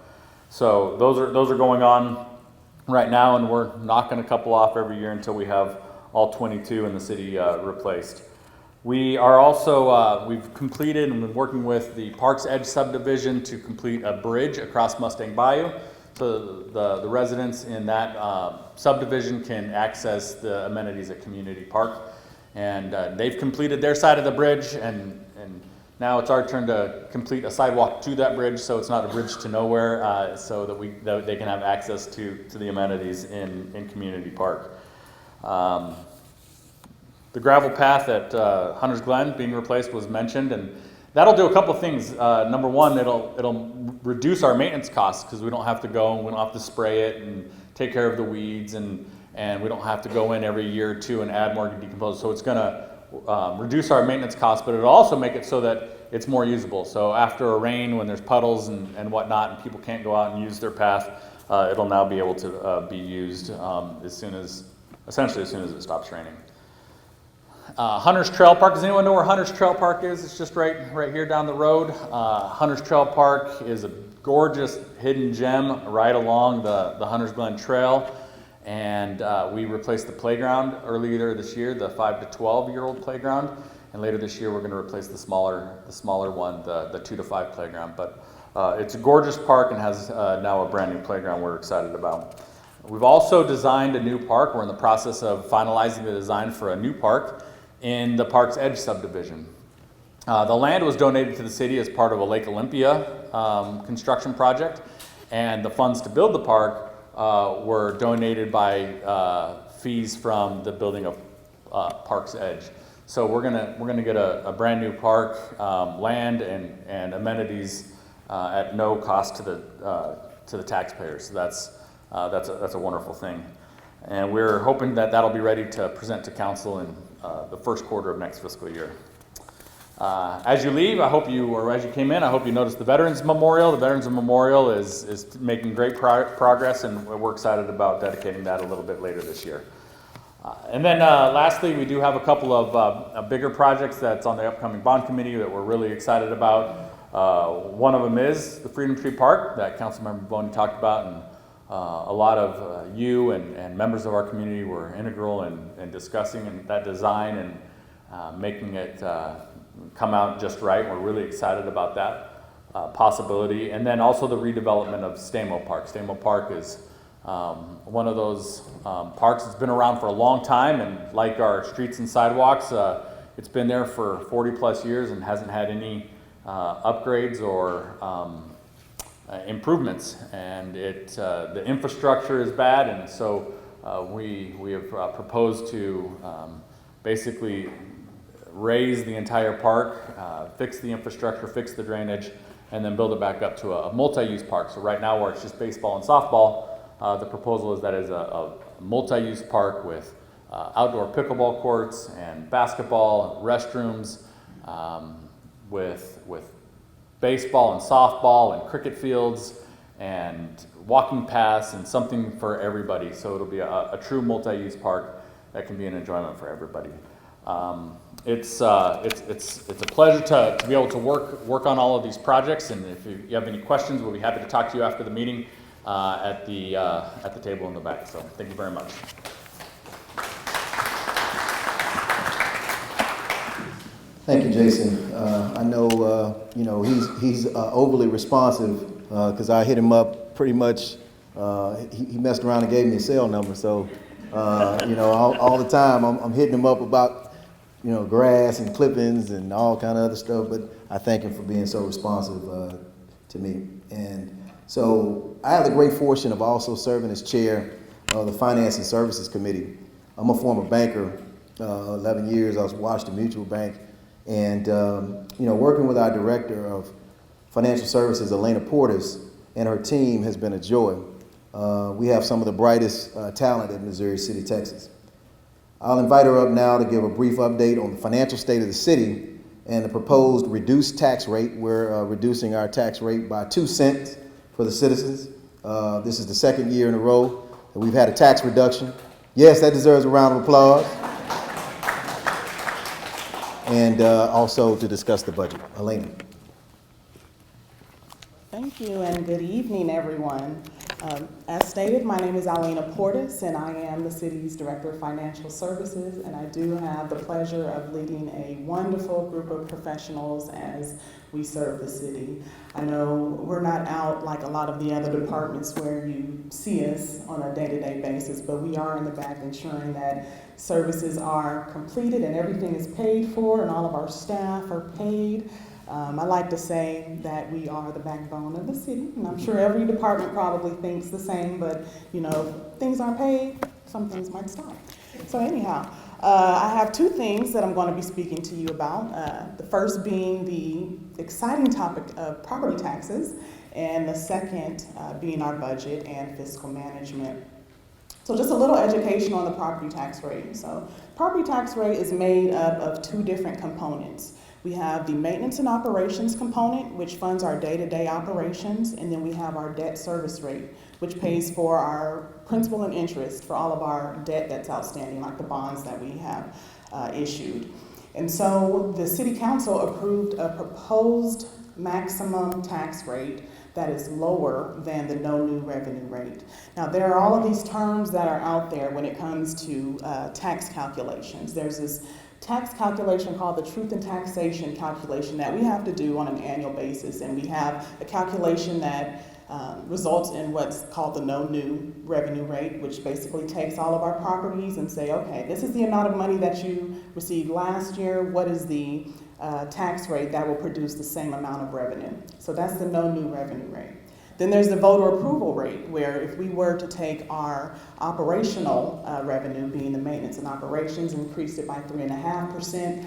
So those are going on right now, and we're knocking a couple off every year until we have all 22 in the city replaced. We are also, we've completed and been working with the Parks Edge subdivision to complete a bridge across Mustang Bayou. So the residents in that subdivision can access the amenities at Community Park. And they've completed their side of the bridge, and now it's our turn to complete a sidewalk to that bridge, so it's not a bridge to nowhere, so that they can have access to the amenities in Community Park. The gravel path at Hunters Glen being replaced was mentioned, and that'll do a couple of things. Number one, it'll reduce our maintenance costs because we don't have to go and we don't have to spray it and take care of the weeds, and we don't have to go in every year or two and add more decompose. So it's going to reduce our maintenance costs, but it'll also make it so that it's more usable. So after a rain, when there's puddles and whatnot, and people can't go out and use their path, it'll now be able to be used essentially as soon as it stops raining. Hunters Trail Park. Does anyone know where Hunters Trail Park is? It's just right here down the road. Hunters Trail Park is a gorgeous hidden gem right along the Hunters Glen Trail. And we replaced the playground earlier this year, the 5 to 12-year-old playground. And later this year, we're going to replace the smaller one, the 2 to 5 playground. But it's a gorgeous park and has now a brand new playground we're excited about. We've also designed a new park. We're in the process of finalizing the design for a new park in the Parks Edge subdivision. The land was donated to the city as part of a Lake Olympia construction project, and the funds to build the park were donated by fees from the building of Parks Edge. So we're gonna get a brand new park, land and amenities at no cost to the taxpayers. So that's a wonderful thing, and we're hoping that that'll be ready to present to council in the first quarter of next fiscal year. As you leave, as you came in, I hope you noticed the Veterans Memorial. The Veterans Memorial is making great progress, and we're excited about dedicating that a little bit later this year. And then lastly, we do have a couple of bigger projects that's on the upcoming bond committee that we're really excited about. One of them is the Freedom Tree Park that Councilmember Boney talked about, and a lot of you and members of our community were integral in discussing that design and making it come out just right. We're really excited about that possibility. And then also the redevelopment of Stamo Park. Stamo Park is one of those parks that's been around for a long time, and like our streets and sidewalks, it's been there for 40 plus years and hasn't had any upgrades or improvements, and the infrastructure is bad, and so we have proposed to basically raise the entire park, fix the infrastructure, fix the drainage, and then build it back up to a multi-use park. So right now where it's just baseball and softball, the proposal is that is a multi-use park with outdoor pickleball courts and basketball, restrooms, with baseball and softball and cricket fields and walking paths and something for everybody. So it'll be a true multi-use park that can be an enjoyment for everybody. It's a pleasure to be able to work on all of these projects, and if you have any questions, we'll be happy to talk to you after the meeting at the table in the back. So thank you very much. Thank you, Jason. I know, he's overly responsive because I hit him up pretty much. He messed around and gave me a cell number, so all the time I'm hitting him up about grass and clippings and all kind of other stuff. But I thank him for being so responsive to me. And so I have the great fortune of also serving as chair of the Finance and Services Committee. I'm a former banker. 11 years I was at Washington Mutual Bank. And, working with our director of financial services, Elena Portis, and her team has been a joy. We have some of the brightest talent in Missouri City, Texas. I'll invite her up now to give a brief update on the financial state of the city and the proposed reduced tax rate. We're reducing our tax rate by 2 cents for the citizens. This is the second year in a row that we've had a tax reduction. Yes, that deserves a round of applause. And also to discuss the budget. Elena. Thank you and good evening, everyone. As stated, my name is Alena Portis and I am the city's Director of Financial Services, and I do have the pleasure of leading a wonderful group of professionals as we serve the city. I know we're not out like a lot of the other departments where you see us on a day-to-day basis, but we are in the back ensuring that services are completed and everything is paid for and all of our staff are paid. I like to say that we are the backbone of the city, and I'm sure every department probably thinks the same, but you know, if things aren't paid, some things might stop. So anyhow, I have two things that I'm going to be speaking to you about. The first being the exciting topic of property taxes, and the second being our budget and fiscal management. So just a little education on the property tax rate. So property tax rate is made up of two different components. We have the maintenance and operations component, which funds our day-to-day operations, and then we have our debt service rate, which pays for our principal and interest for all of our debt that's outstanding, like the bonds that we have issued. And so the City Council approved a proposed maximum tax rate that is lower than the no new revenue rate. Now, there are all of these terms that are out there when it comes to tax calculations. There's this tax calculation called the truth in taxation calculation that we have to do on an annual basis, and we have a calculation that results in what's called the no new revenue rate, which basically takes all of our properties and say, okay, this is the amount of money that you received last year, what is the tax rate that will produce the same amount of revenue? So that's the no new revenue rate. Then there's the voter approval rate, where if we were to take our operational revenue, being the maintenance and operations, increase it by 3.5%.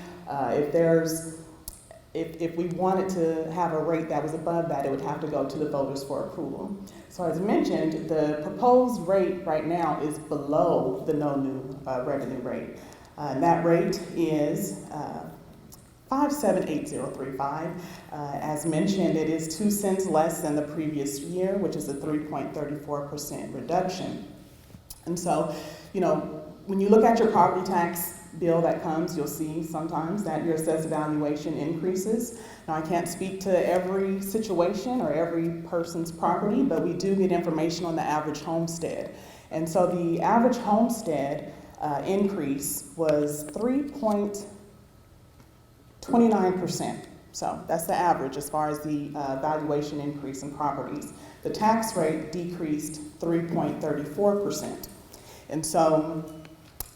If we wanted to have a rate that was above that, it would have to go to the voters for approval. So as mentioned, the proposed rate right now is below the no new revenue rate. And that rate is 578035. As mentioned, it is 2 cents less than the previous year, which is a 3.34% reduction. And so, you know, when you look at your property tax bill that comes, you'll see sometimes that your assessed valuation increases. Now, I can't speak to every situation or every person's property, but we do get information on the average homestead. And so the average homestead increase was 3.29%. So that's the average as far as the valuation increase in properties. The tax rate decreased 3.34%. And so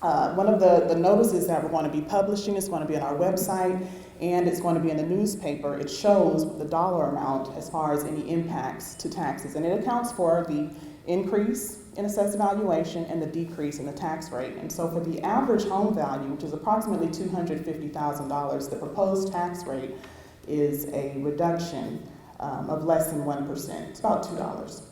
one of the notices that we're going to be publishing is going to be on our website, and it's going to be in the newspaper. It shows the dollar amount as far as any impacts to taxes, and it accounts for the increase in assessed valuation and the decrease in the tax rate. And so for the average home value, which is approximately $250,000, the proposed tax rate is a reduction of less than 1%. It's about $2.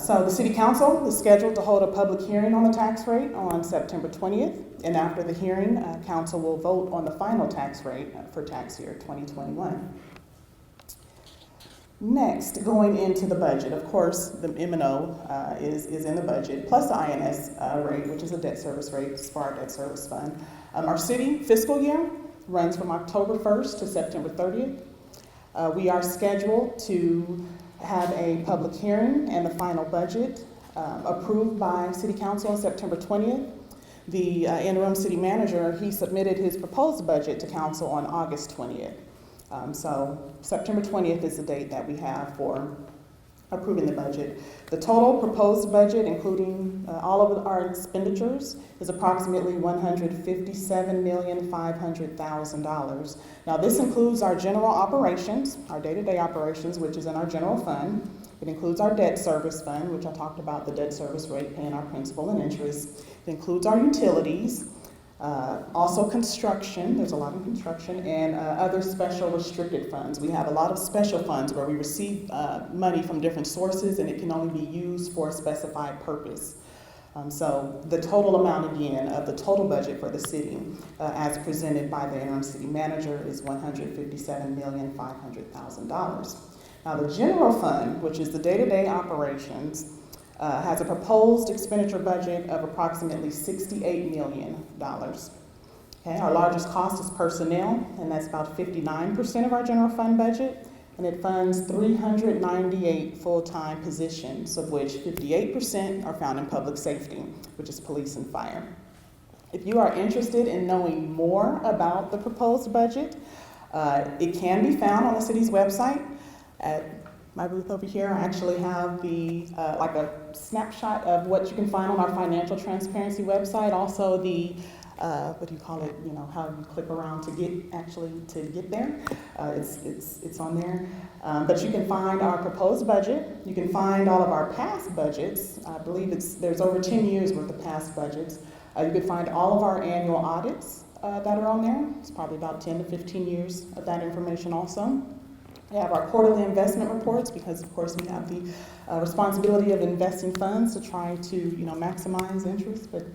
So the City Council is scheduled to hold a public hearing on the tax rate on September 20th. And after the hearing, Council will vote on the final tax rate for tax year 2021. Next, going into the budget, of course, the M&O is in the budget, plus the INS rate, which is a debt service rate for our debt service fund. Our city fiscal year runs from October 1st to September 30th. We are scheduled to have a public hearing and the final budget approved by City Council on September 20th. The interim city manager, he submitted his proposed budget to Council on August 20th. So September 20th is the date that we have for approving the budget. The total proposed budget, including all of our expenditures, is approximately $157,500,000. Now, this includes our general operations, our day-to-day operations, which is in our general fund. It includes our debt service fund, which I talked about, the debt service rate, paying our principal and interest. It includes our utilities, Also construction, there's a lot of construction, and other special restricted funds. We have a lot of special funds where we receive money from different sources and it can only be used for a specified purpose. So the total amount again of the total budget for the city as presented by the interim city manager is $157,500,000. Now the general fund, which is the day-to-day operations, has a proposed expenditure budget of approximately $68 million. Okay, our largest cost is personnel, and that's about 59% of our general fund budget, and it funds 398 full-time positions, of which 58% are found in public safety, which is police and fire. If you are interested in knowing more about the proposed budget, it can be found on the city's website. At my booth over here, I actually have the like a snapshot of what you can find on our financial transparency website. Also the what do you call it? You know, how you click around to get there. It's on there. But you can find our proposed budget. You can find all of our past budgets. I believe there's over 10 years worth of past budgets. You can find all of our annual audits that are on there. It's probably about 10 to 15 years of that information also. We have our quarterly investment reports because, of course, we have the responsibility of investing funds to try to, maximize interest. But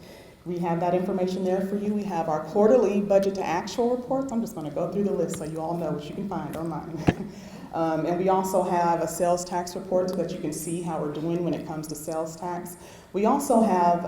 we have that information there for you. We have our quarterly budget to actual reports. I'm just going to go through the list so you all know what you can find online. And we also have a sales tax report so that you can see how we're doing when it comes to sales tax. We also have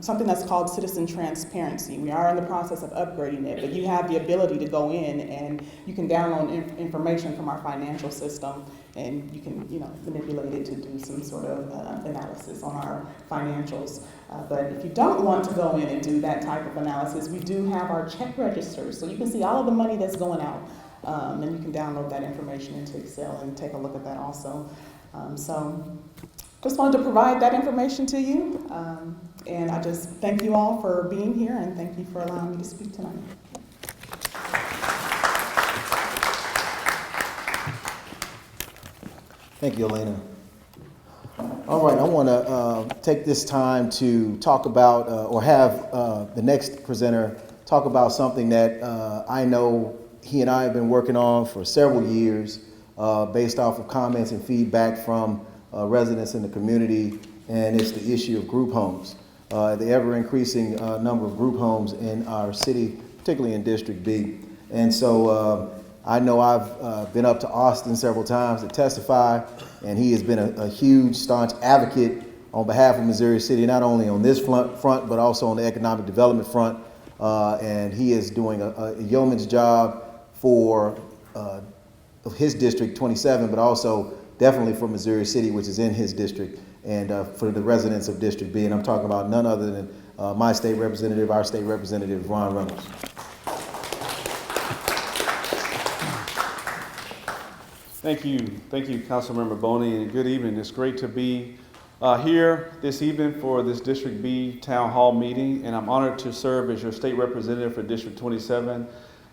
something that's called citizen transparency. We are in the process of upgrading it, but you have the ability to go in and you can download information from our financial system and you can, manipulate it to do some sort of analysis on our financials. But if you don't want to go in and do that type of analysis, we do have our check registers. So you can see all of the money that's going out. And you can download that information into Excel and take a look at that also. So just wanted to provide that information to you. And I just thank you all for being here and thank you for allowing me to speak tonight. Thank you, Elena. All right, I want to take this time to talk about or have the next presenter talk about something that I know he and I have been working on for several years based off of comments and feedback from residents in the community, and it's the issue of group homes. The ever-increasing number of group homes in our city, particularly in District B. And so I know I've been up to Austin several times to testify, and he has been a huge, staunch advocate on behalf of Missouri City, not only on this front, but also on the economic development front. And he is doing a yeoman's job for his District 27, but also definitely for Missouri City, which is in his district, and for the residents of District B. And I'm talking about none other than my state representative, our state representative, Ron Reynolds. Thank you, Councilmember Boney, and good evening. It's great to be here this evening for this District B Town Hall meeting, and I'm honored to serve as your state representative for District 27,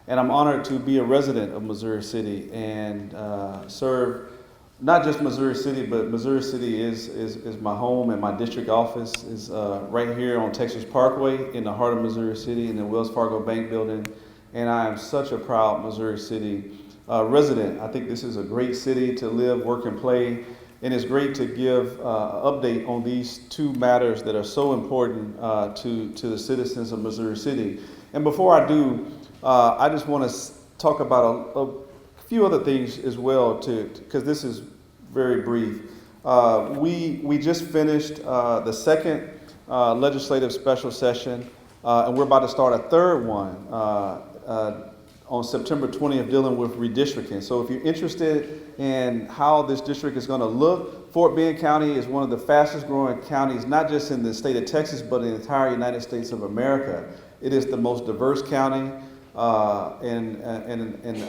and I'm honored to be a resident of Missouri City and serve not just Missouri City, but Missouri City is my home, and my district office is right here on Texas Parkway in the heart of Missouri City in the Wells Fargo Bank building, and I am such a proud Missouri City resident. I think this is a great city to live, work, and play, and it's great to give an update on these two matters that are so important to the citizens of Missouri City. And before I do, I just want to talk about a few other things as well, because this is very brief. We just finished the second legislative special session, and we're about to start a third one on September 20th dealing with redistricting. So if you're interested in how this district is going to look, Fort Bend County is one of the fastest growing counties, not just in the state of Texas, but in the entire United States of America. It is the most diverse county, and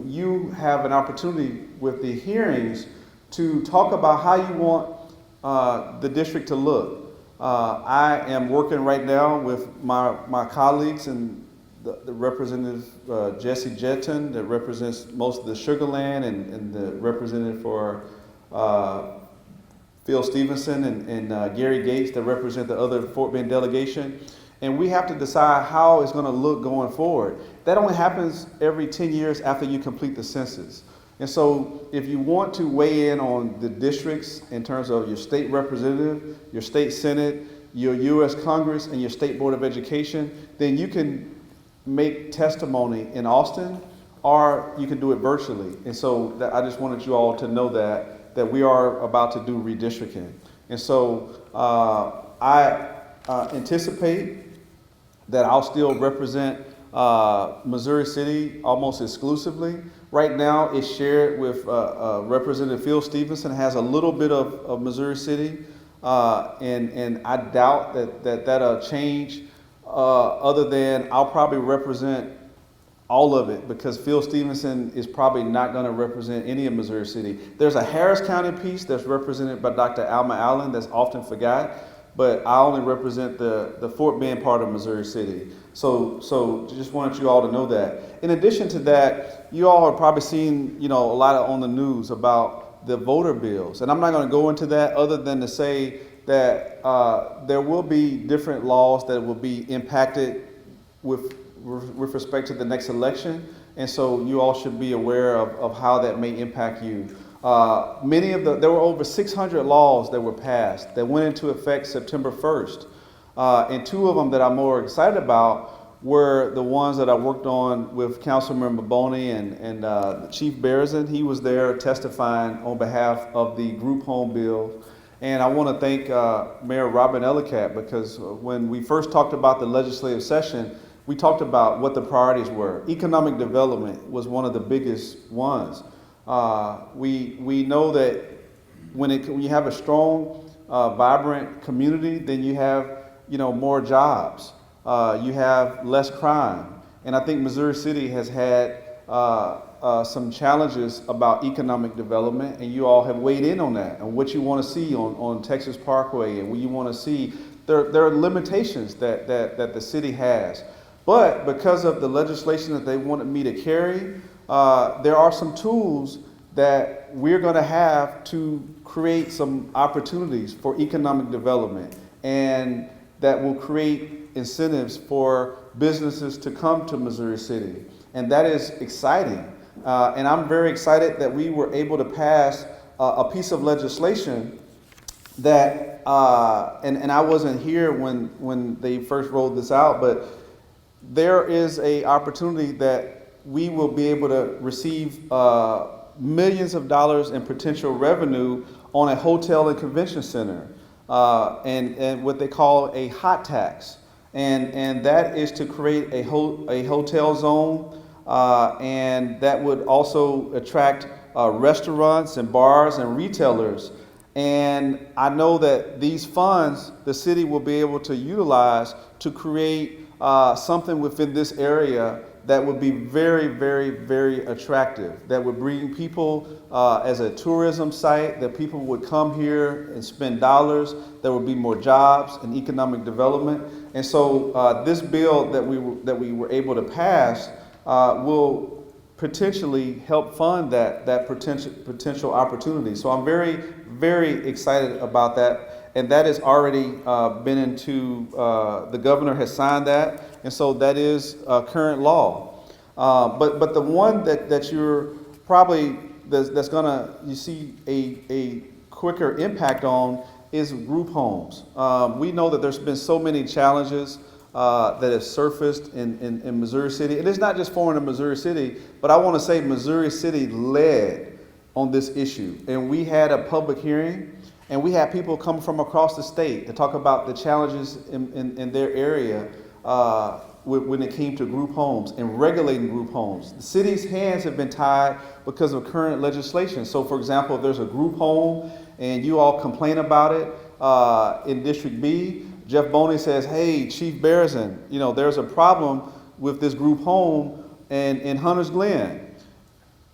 you have an opportunity with the hearings to talk about how you want the district to look. I am working right now with my colleagues and the Representative Jesse Jetton that represents most of the Sugar Land, and the representative for Phil Stevenson and Gary Gates that represent the other Fort Bend delegation. And we have to decide how it's going to look going forward. That only happens every 10 years after you complete the census. And so if you want to weigh in on the districts in terms of your state representative, your state senate, your U.S. Congress, and your state board of education, then you can make testimony in Austin, or you can do it virtually. And so I just wanted you all to know that we are about to do redistricting. And so I anticipate that I'll still represent Missouri City almost exclusively. Right now, it's shared with Representative Phil Stevenson, has a little bit of Missouri City, and I doubt that'll change, other than I'll probably represent all of it, because Phil Stevenson is probably not going to represent any of Missouri City. There's a Harris County piece that's represented by Dr. Alma Allen that's often forgot, but I only represent the Fort Bend part of Missouri City. So just wanted you all to know that. In addition to that, you all have probably seen, a lot on the news about the voter bills. And I'm not going to go into that other than to say that there will be different laws that will be impacted with respect to the next election. And so you all should be aware of how that may impact you. There were over 600 laws that were passed that went into effect September 1st. And two of them that I'm more excited about were the ones that I worked on with Councilmember Boney and Chief Berezin. He was there testifying on behalf of the group home bill. And I want to thank Mayor Robin Ellicott, because when we first talked about the legislative session, we talked about what the priorities were. Economic development was one of the biggest ones. We know that when you have a strong, vibrant community, then you have more jobs. You have less crime. And I think Missouri City has had some challenges about economic development, and you all have weighed in on that, and what you want to see on Texas Parkway, and what you want to see. There are limitations that the city has. But because of the legislation that they wanted me to carry, there are some tools that we're going to have to create some opportunities for economic development, and that will create incentives for businesses to come to Missouri City. And that is exciting. And I'm very excited that we were able to pass a piece of legislation that, and I wasn't here when they first rolled this out, but there is an opportunity that we will be able to receive millions of dollars in potential revenue on a hotel and convention center, and what they call a hot tax. And that is to create a hotel zone, and that would also attract restaurants and bars and retailers. And I know that these funds, the city will be able to utilize to create something within this area that would be very, very, very attractive, that would bring people as a tourism site, that people would come here and spend dollars, there would be more jobs and economic development. And so this bill that we were able to pass will potentially help fund that potential opportunity. So I'm very, very excited about that. And that has already been into, the governor has signed that, and so that is current law. But the one that you're probably, that's gonna, you see a quicker impact on is group homes. We know that there's been so many challenges that have surfaced in Missouri City. And it's not just foreign to Missouri City, but I wanna say Missouri City led on this issue. And we had a public hearing, and we had people come from across the state to talk about the challenges in their area when it came to group homes and regulating group homes. The city's hands have been tied because of current legislation. So for example, if there's a group home and you all complain about it in District B, Jeff Boney says, hey, Chief Berezin, there's a problem with this group home in Hunters Glen.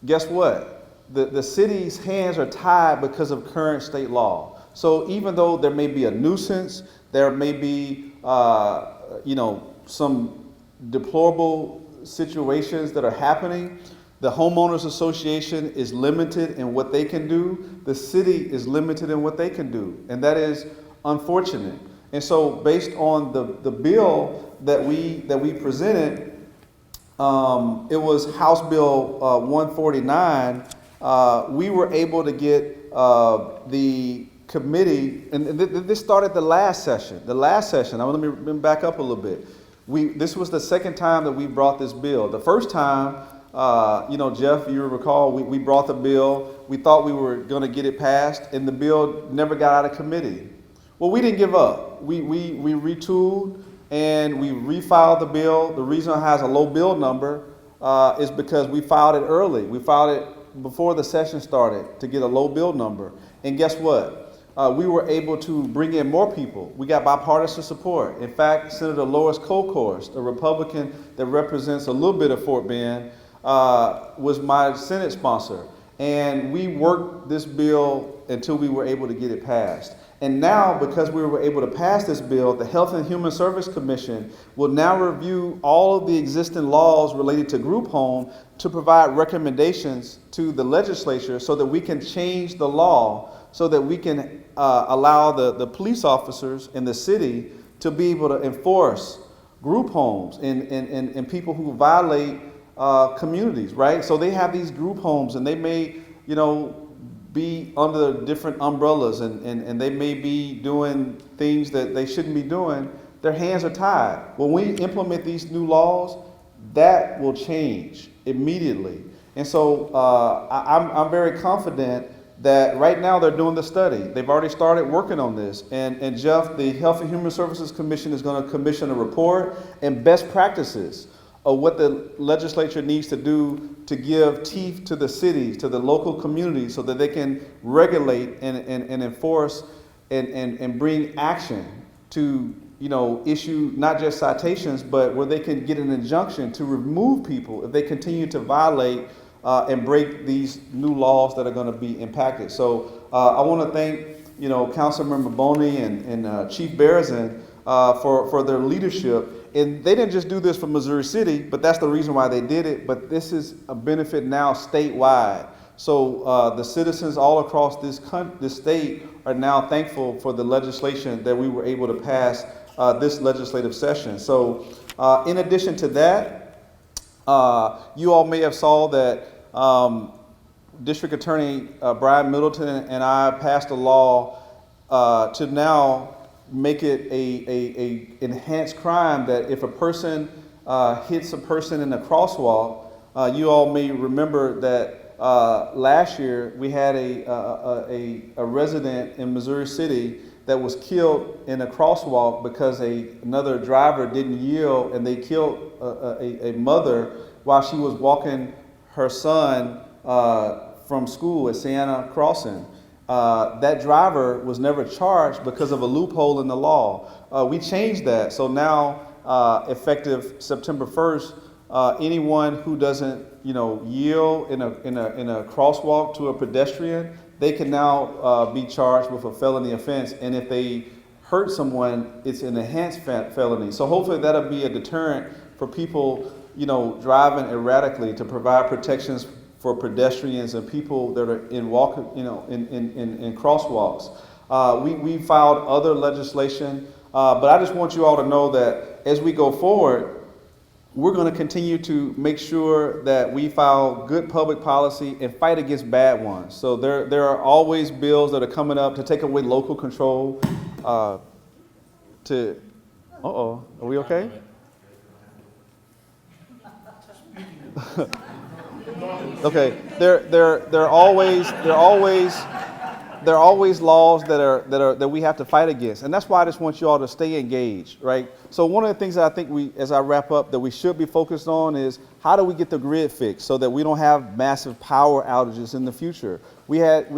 Guess what? The city's hands are tied because of current state law. So even though there may be a nuisance, there may be, some deplorable situations that are happening, the homeowners association is limited in what they can do. The city is limited in what they can do. And that is unfortunate. And so based on the bill that we presented, it was House Bill 149, we were able to get the committee, and this started the last session. Let me back up a little bit. This was the second time that we brought this bill. The first time, Jeff, you recall, we brought the bill. We thought we were going to get it passed, and the bill never got out of committee. Well, we didn't give up. We retooled and we refiled the bill. The reason it has a low bill number is because we filed it early. We filed it before the session started to get a low bill number. And guess what? We were able to bring in more people. We got bipartisan support. In fact, Senator Lois Kolkhorst, a Republican that represents a little bit of Fort Bend, was my Senate sponsor. And we worked this bill until we were able to get it passed. And now, because we were able to pass this bill, the Health and Human Service Commission will now review all of the existing laws related to group home to provide recommendations to the legislature so that we can change the law so that we can allow the police officers in the city to be able to enforce group homes and people who violate communities, right? So they have these group homes and they may, be under different umbrellas and they may be doing things that they shouldn't be doing. Their hands are tied. When we implement these new laws, that will change immediately. And so I'm very confident that right now they're doing the study. They've already started working on this. And Jeff, the Health and Human Services Commission is going to commission a report and best practices of what the legislature needs to do to give teeth to the cities, to the local communities, so that they can regulate and enforce and bring action to, issue not just citations, but where they can get an injunction to remove people if they continue to violate and break these new laws that are going to be impacted. So I want to thank, Councilmember Boney and Chief Berezin for their leadership. And they didn't just do this for Missouri City, but that's the reason why they did it. But this is a benefit now statewide. So the citizens all across this state are now thankful for the legislation that we were able to pass this legislative session. So in addition to that, you all may have saw that District Attorney Brian Middleton and I passed a law to now make it a enhanced crime that if a person hits a person in a crosswalk, you all may remember that last year we had a resident in Missouri City that was killed in a crosswalk because another driver didn't yield, and they killed a mother while she was walking her son from school at Sienna Crossing. That driver was never charged because of a loophole in the law. We changed that, so now effective September 1st, anyone who doesn't, yield in a crosswalk to a pedestrian, they can now be charged with a felony offense, and if they hurt someone, it's an enhanced felony. So hopefully that'll be a deterrent for people, driving erratically, to provide protections for pedestrians and people that are in crosswalks. We filed other legislation, but I just want you all to know that as we go forward, we're going to continue to make sure that we file good public policy and fight against bad ones. So there are always bills that are coming up to take away local control. Are we okay? Okay, there are always laws that we have to fight against, and that's why I just want you all to stay engaged, right? So one of the things that I think as I wrap up, that we should be focused on is how do we get the grid fixed so that we don't have massive power outages in the future. It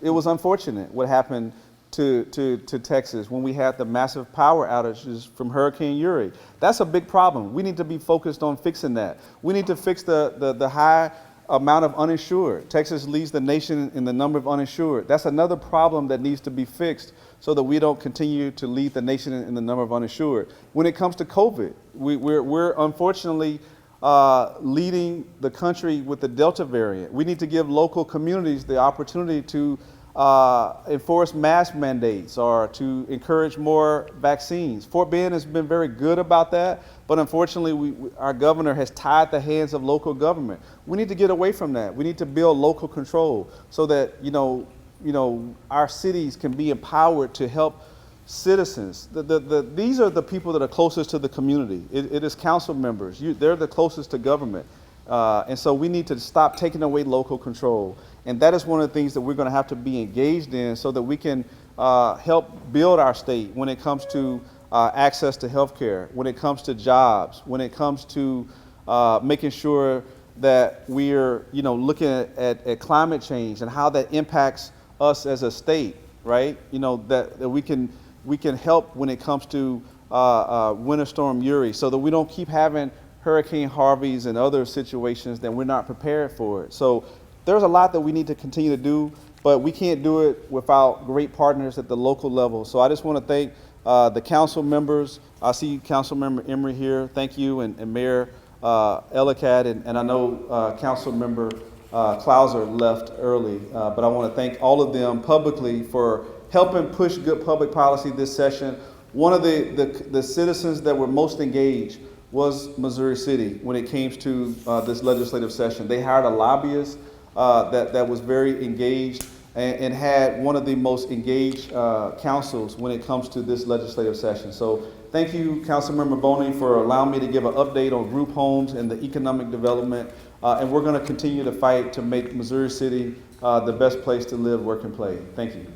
was unfortunate what happened to Texas when we had the massive power outages from Hurricane Uri. That's a big problem. We need to be focused on fixing that. We need to fix the high amount of uninsured. Texas leads the nation in the number of uninsured. That's another problem that needs to be fixed so that we don't continue to lead the nation in the number of uninsured. When it comes to COVID, we're unfortunately leading the country with the Delta variant. We need to give local communities the opportunity to enforce mask mandates or to encourage more vaccines. Fort Bend has been very good about that, but unfortunately our governor has tied the hands of local government. We need to get away from that. We need to build local control so that our cities can be empowered to help citizens. These are the people that are closest to the community. It is council members. They're the closest to government. And so we need to stop taking away local control. And that is one of the things that we're going to have to be engaged in so that we can help build our state when it comes to access to health care, when it comes to jobs, when it comes to making sure that we're looking at climate change and how that impacts us as a state, right? That we can help when it comes to Winter Storm Uri so that we don't keep having Hurricane Harveys and other situations that we're not prepared for it. So there's a lot that we need to continue to do, but we can't do it without great partners at the local level. So I just want to thank the council members. I see Council Member Emery here. Thank you, and Mayor Ellicott, and I know Council Member Clouser left early, but I want to thank all of them publicly for helping push good public policy this session. One of the citizens that were most engaged was Missouri City when it came to this legislative session. They hired a lobbyist that was very engaged and had one of the most engaged councils when it comes to this legislative session. So thank you, Councilmember Boney, for allowing me to give an update on group homes and the economic development. And we're going to continue to fight to make Missouri City the best place to live, work, and play. Thank you.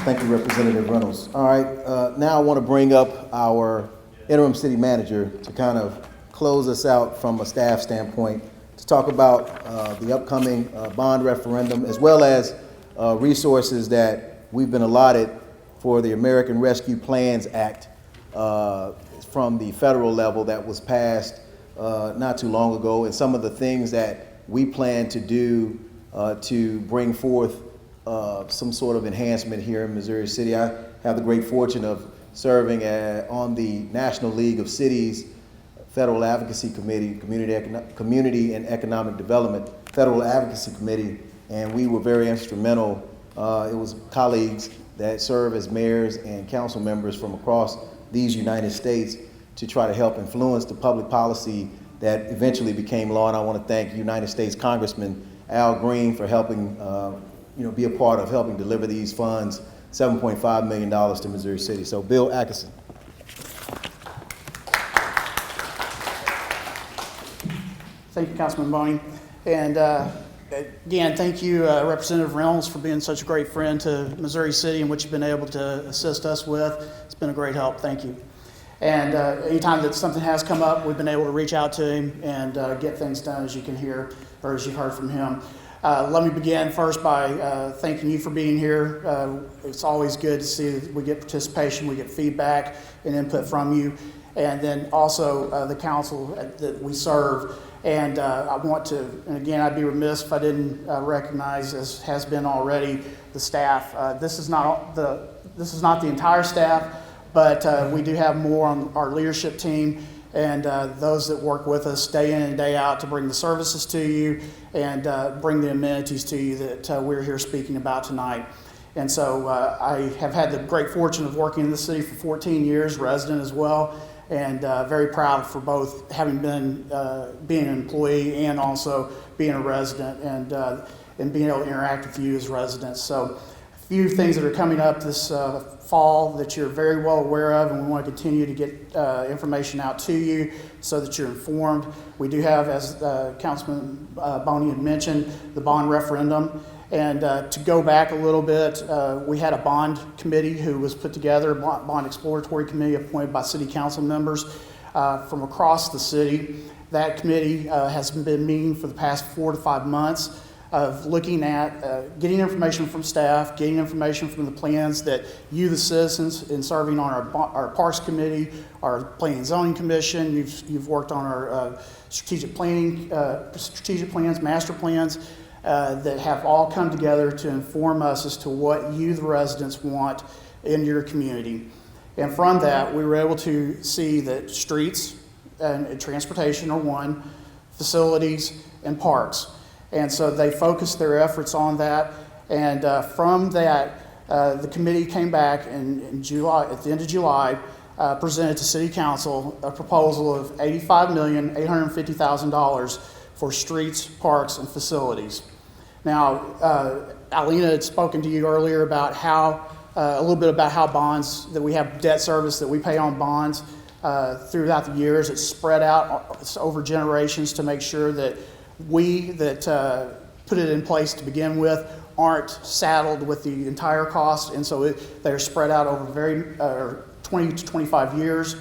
Thank you, Representative Reynolds. All right, now I want to bring up our interim city manager to kind of close us out from a staff standpoint to talk about the upcoming bond referendum, as well as resources that we've been allotted for the American Rescue Plans Act from the federal level that was passed not too long ago, and some of the things that we plan to do to bring forth some sort of enhancement here in Missouri City. I have the great fortune of serving on the National League of Cities Federal Advocacy Committee, Community and Economic Development Federal Advocacy Committee, and we were very instrumental. It was colleagues that serve as mayors and council members from across these United States to try to help influence the public policy that eventually became law. And I want to thank United States Congressman Al Green for helping be a part of helping deliver these funds, $7.5 million to Missouri City. So Bill Atkinson. Thank you, Councilman Boney. And again, thank you, Representative Reynolds, for being such a great friend to Missouri City and what you've been able to assist us with. It's been a great help. Thank you. And anytime that something has come up, we've been able to reach out to him and get things done, as you can hear, or as you've heard from him. Let me begin first by thanking you for being here. It's always good to see that we get participation, we get feedback and input from you, and then also the council that we serve. And I want to, and again, I'd be remiss if I didn't recognize, as has been already, the staff. This is not the entire staff, but we do have more on our leadership team and those that work with us day in and day out to bring the services to you and bring the amenities to you that we're here speaking about tonight. And so I have had the great fortune of working in the city for 14 years, resident as well, and very proud for both having been being an employee and also being a resident and being able to interact with you as residents. So a few things that are coming up this fall that you're very well aware of, and we want to continue to get information out to you so that you're informed. We do have, as Councilman Boney had mentioned, the bond referendum. And to go back a little bit, we had a bond committee who was put together, a bond exploratory committee appointed by city council members from across the city. That committee has been meeting for the past 4 to 5 months of looking at getting information from staff, getting information from the plans that you, the citizens, in serving on our Parks Committee, our Planning and Zoning Commission, you've worked on our strategic plans, master plans, that have all come together to inform us as to what you, the residents, want in your community. And from that, we were able to see that streets and transportation are one, facilities and parks. And so they focused their efforts on that. And from that, the committee came back in July, at the end of July, presented to City Council a proposal of $85,850,000 for streets, parks, and facilities. Now, Alina had spoken to you earlier about how, a little bit about how bonds, that we have debt service that we pay on bonds throughout the years. It's spread out over generations to make sure that we that put it in place to begin with aren't saddled with the entire cost, and so they're spread out over 20 to 25 years.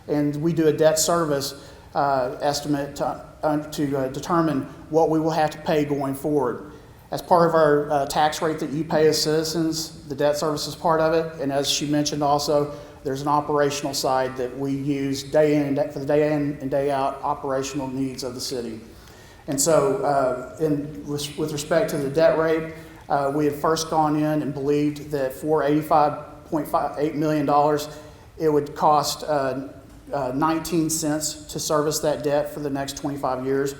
And we do a debt service estimate to determine what we will have to pay going forward. As part of our tax rate that you pay as citizens, the debt service is part of it. And as she mentioned also, there's an operational side that we use day in for the day in and day out operational needs of the city. And so with respect to the debt rate, we had first gone in and believed that for $85.8 million, it would cost 19 cents to service that debt for the next 25 years.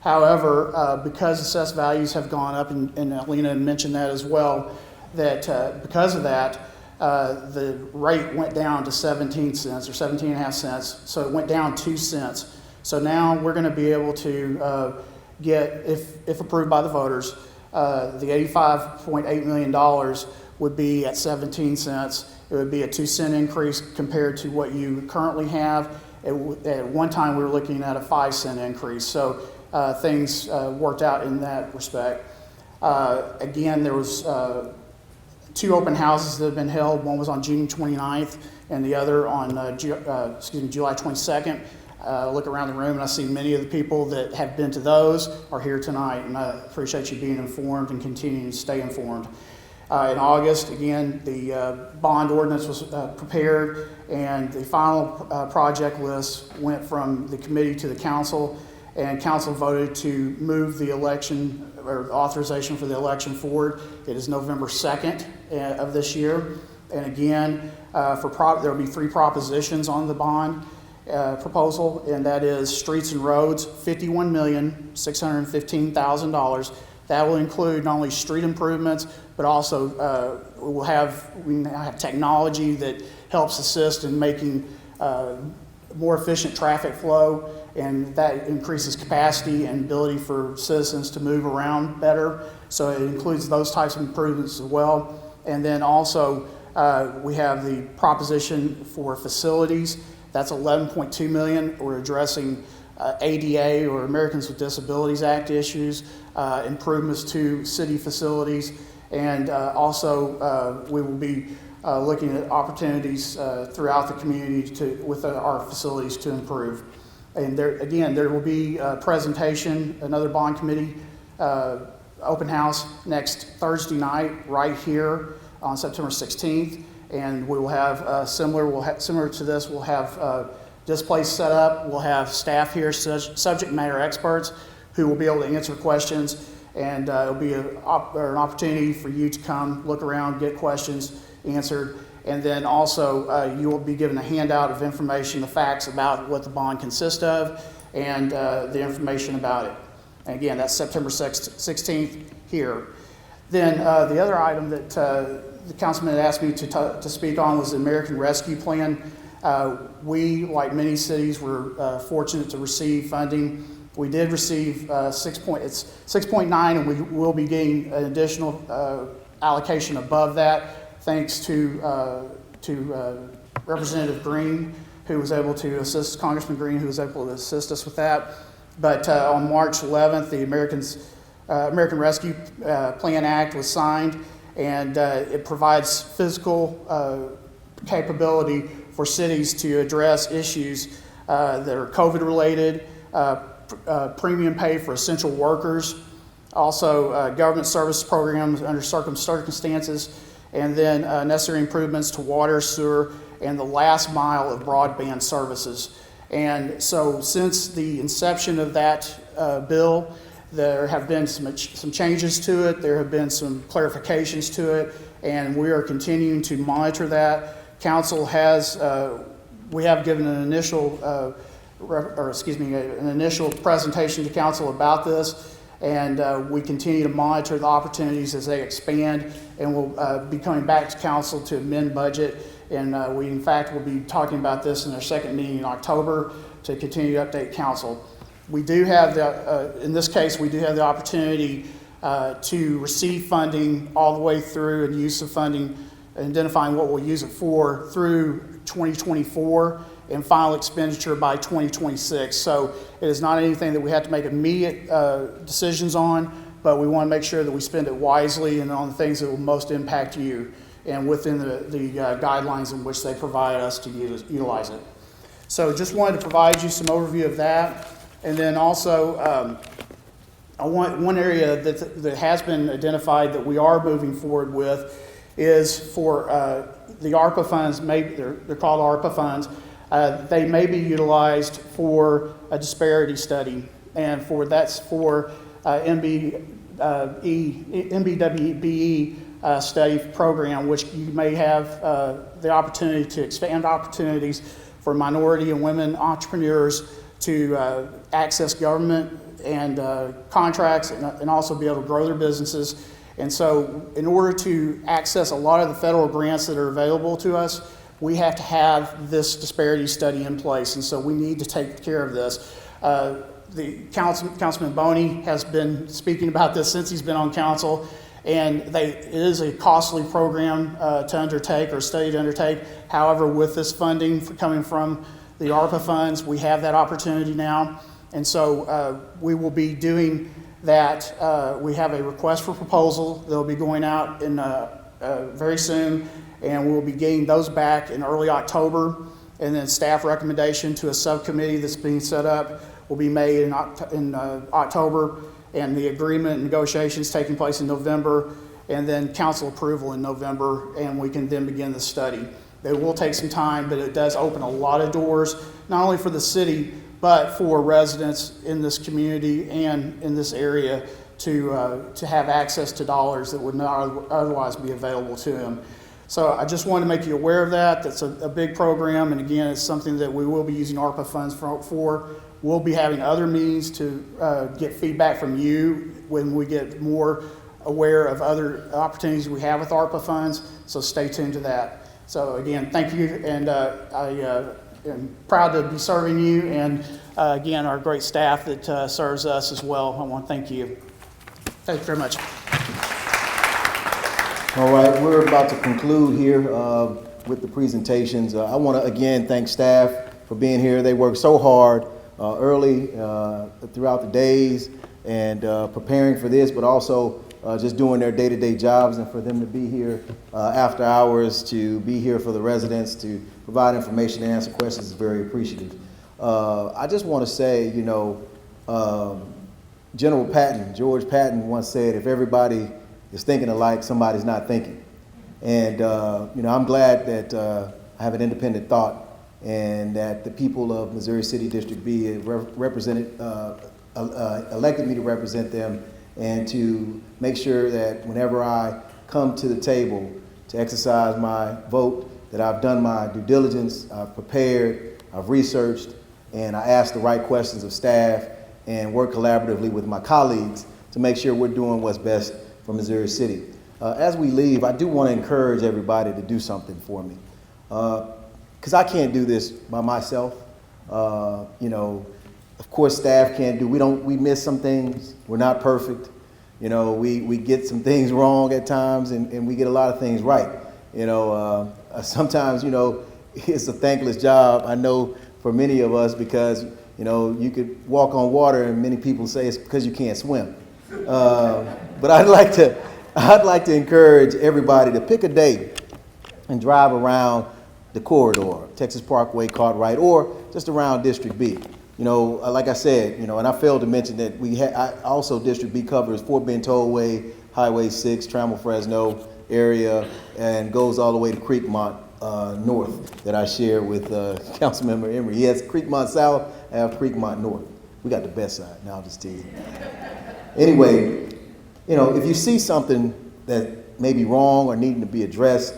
However, because assessed values have gone up, and Alina mentioned that as well, that because of that, the rate went down to 17 cents or 17.5 cents. So it went down 2 cents. So now we're going to be able to get, if approved by the voters, the $85.8 million would be at 17 cents. It would be a 2 cent increase compared to what you currently have. At one time, we were looking at a 5 cent increase. So things worked out in that respect. Again, there was 2 open houses that have been held. One was on June 29th and the other on July 22nd. Look around the room and I see many of the people that have been to those are here tonight, and I appreciate you being informed and continuing to stay informed. In August, again, the bond ordinance was prepared, and the final project list went from the committee to the council, and council voted to move the election or authorization for the election forward. It is November 2nd of this year. And again, there will be 3 propositions on the bond proposal, and that is streets and roads, $51,615,000. That will include not only street improvements, but also we now have technology that helps assist in making more efficient traffic flow, and that increases capacity and ability for citizens to move around better. So it includes those types of improvements as well. And then also we have the proposition for facilities. That's $11.2 million. We're addressing ADA or Americans with Disabilities Act issues, improvements to city facilities, and also we will be looking at opportunities throughout the community with our facilities to improve. And there will be a presentation, another bond committee open house next Thursday night right here on September 16th. And we will have similar to this, we'll have displays set up. We'll have staff here, subject matter experts, who will be able to answer questions. And it'll be an opportunity for you to come, look around, get questions answered. And then also you will be given a handout of information, the facts about what the bond consists of, and the information about it. And again, that's September 16th here. Then the other item that the councilman had asked me to speak on was the American Rescue Plan. We, like many cities, were fortunate to receive funding. We did receive 6.9, and we will be getting an additional allocation above that, thanks to Representative Green, who was able to assist, Congressman Green, who was able to assist us with that. But on March 11th, the American Rescue Plan Act was signed, and it provides physical capability for cities to address issues that are COVID-related, premium pay for essential workers, also government service programs under certain circumstances, and then necessary improvements to water, sewer, and the last mile of broadband services. And so since the inception of that bill, there have been some changes to it, there have been some clarifications to it, and we are continuing to monitor that. Council has, we have given an initial, an initial presentation to council about this, and we continue to monitor the opportunities as they expand, and we'll be coming back to council to amend budget, and we in fact will be talking about this in our second meeting in October to continue to update council. We do have in this case, we do have the opportunity to receive funding all the way through, and use of funding, identifying what we'll use it for through 2024, and final expenditure by 2026. So it is not anything that we have to make immediate decisions on, but we want to make sure that we spend it wisely and on the things that will most impact you, and within the guidelines in which they provide us to utilize it. So just wanted to provide you some overview of that. And then also, one area that has been identified that we are moving forward with is for the ARPA funds. Maybe they're called ARPA funds. They may be utilized for a disparity study, and that's for MBWBE study program, which you may have the opportunity to expand opportunities for minority and women entrepreneurs to access government and contracts, and also be able to grow their businesses. And so in order to access a lot of the federal grants that are available to us, we have to have this disparity study in place, and so we need to take care of this. The Councilman Boney has been speaking about this since he's been on council, and it is a costly program to undertake, or study to undertake. However, with this funding coming from the ARPA funds, we have that opportunity now. And so we will be doing that. We have a request for proposal that will be going out in very soon, and we'll be getting those back in early October. And then staff recommendation to a subcommittee that's being set up will be made in October, and the agreement and negotiations taking place in November, and then council approval in November, and we can then begin the study. It will take some time, but it does open a lot of doors, not only for the city, but for residents in this community and in this area to have access to dollars that would not otherwise be available to them. So I just wanted to make you aware of that. That's a big program, and again, it's something that we will be using ARPA funds for. We'll be having other meetings to get feedback from you when we get more aware of other opportunities we have with ARPA funds, so stay tuned to that. So again, thank you, and I am proud to be serving you, and again, our great staff that serves us as well. I want to thank you. Thank you very much. All right, we're about to conclude here with the presentations. I want to again thank staff for being here. They worked so hard early throughout the days and preparing for this, but also just doing their day-to-day jobs, and for them to be here after hours, to be here for the residents, to provide information and answer questions is very appreciative. I just want to say, you know, General Patton, George Patton once said, if everybody is thinking alike, somebody's not thinking. And, you know, I'm glad that I have an independent thought, and that the people of Missouri City District B elected me to represent them, and to make sure that whenever I come to the table to exercise my vote, that I've done my due diligence, I've prepared, I've researched, and I ask the right questions of staff and work collaboratively with my colleagues to make sure we're doing what's best for Missouri City. As we leave, I do want to encourage everybody to do something for me, because I can't do this by myself. You know, of course, staff can't do. We miss some things. We're not perfect. You know, we get some things wrong at times, and we get a lot of things right. You know, sometimes, you know, it's a thankless job, I know, for many of us, because, you know, you could walk on water and many people say it's because you can't swim. But I'd like to encourage everybody to pick a day and drive around the corridor, Texas Parkway, Cartwright, or just around District B. You know, like I said, you know, and I failed to mention that also District B covers Fort Bend Tollway, Highway 6, Trammell Fresno area, and goes all the way to Creekmont North that I share with Councilmember Emery. He has Creekmont South, I have Creekmont North. We got the best side. Now I'll just tease. Anyway, you know, if you see something that may be wrong or needing to be addressed,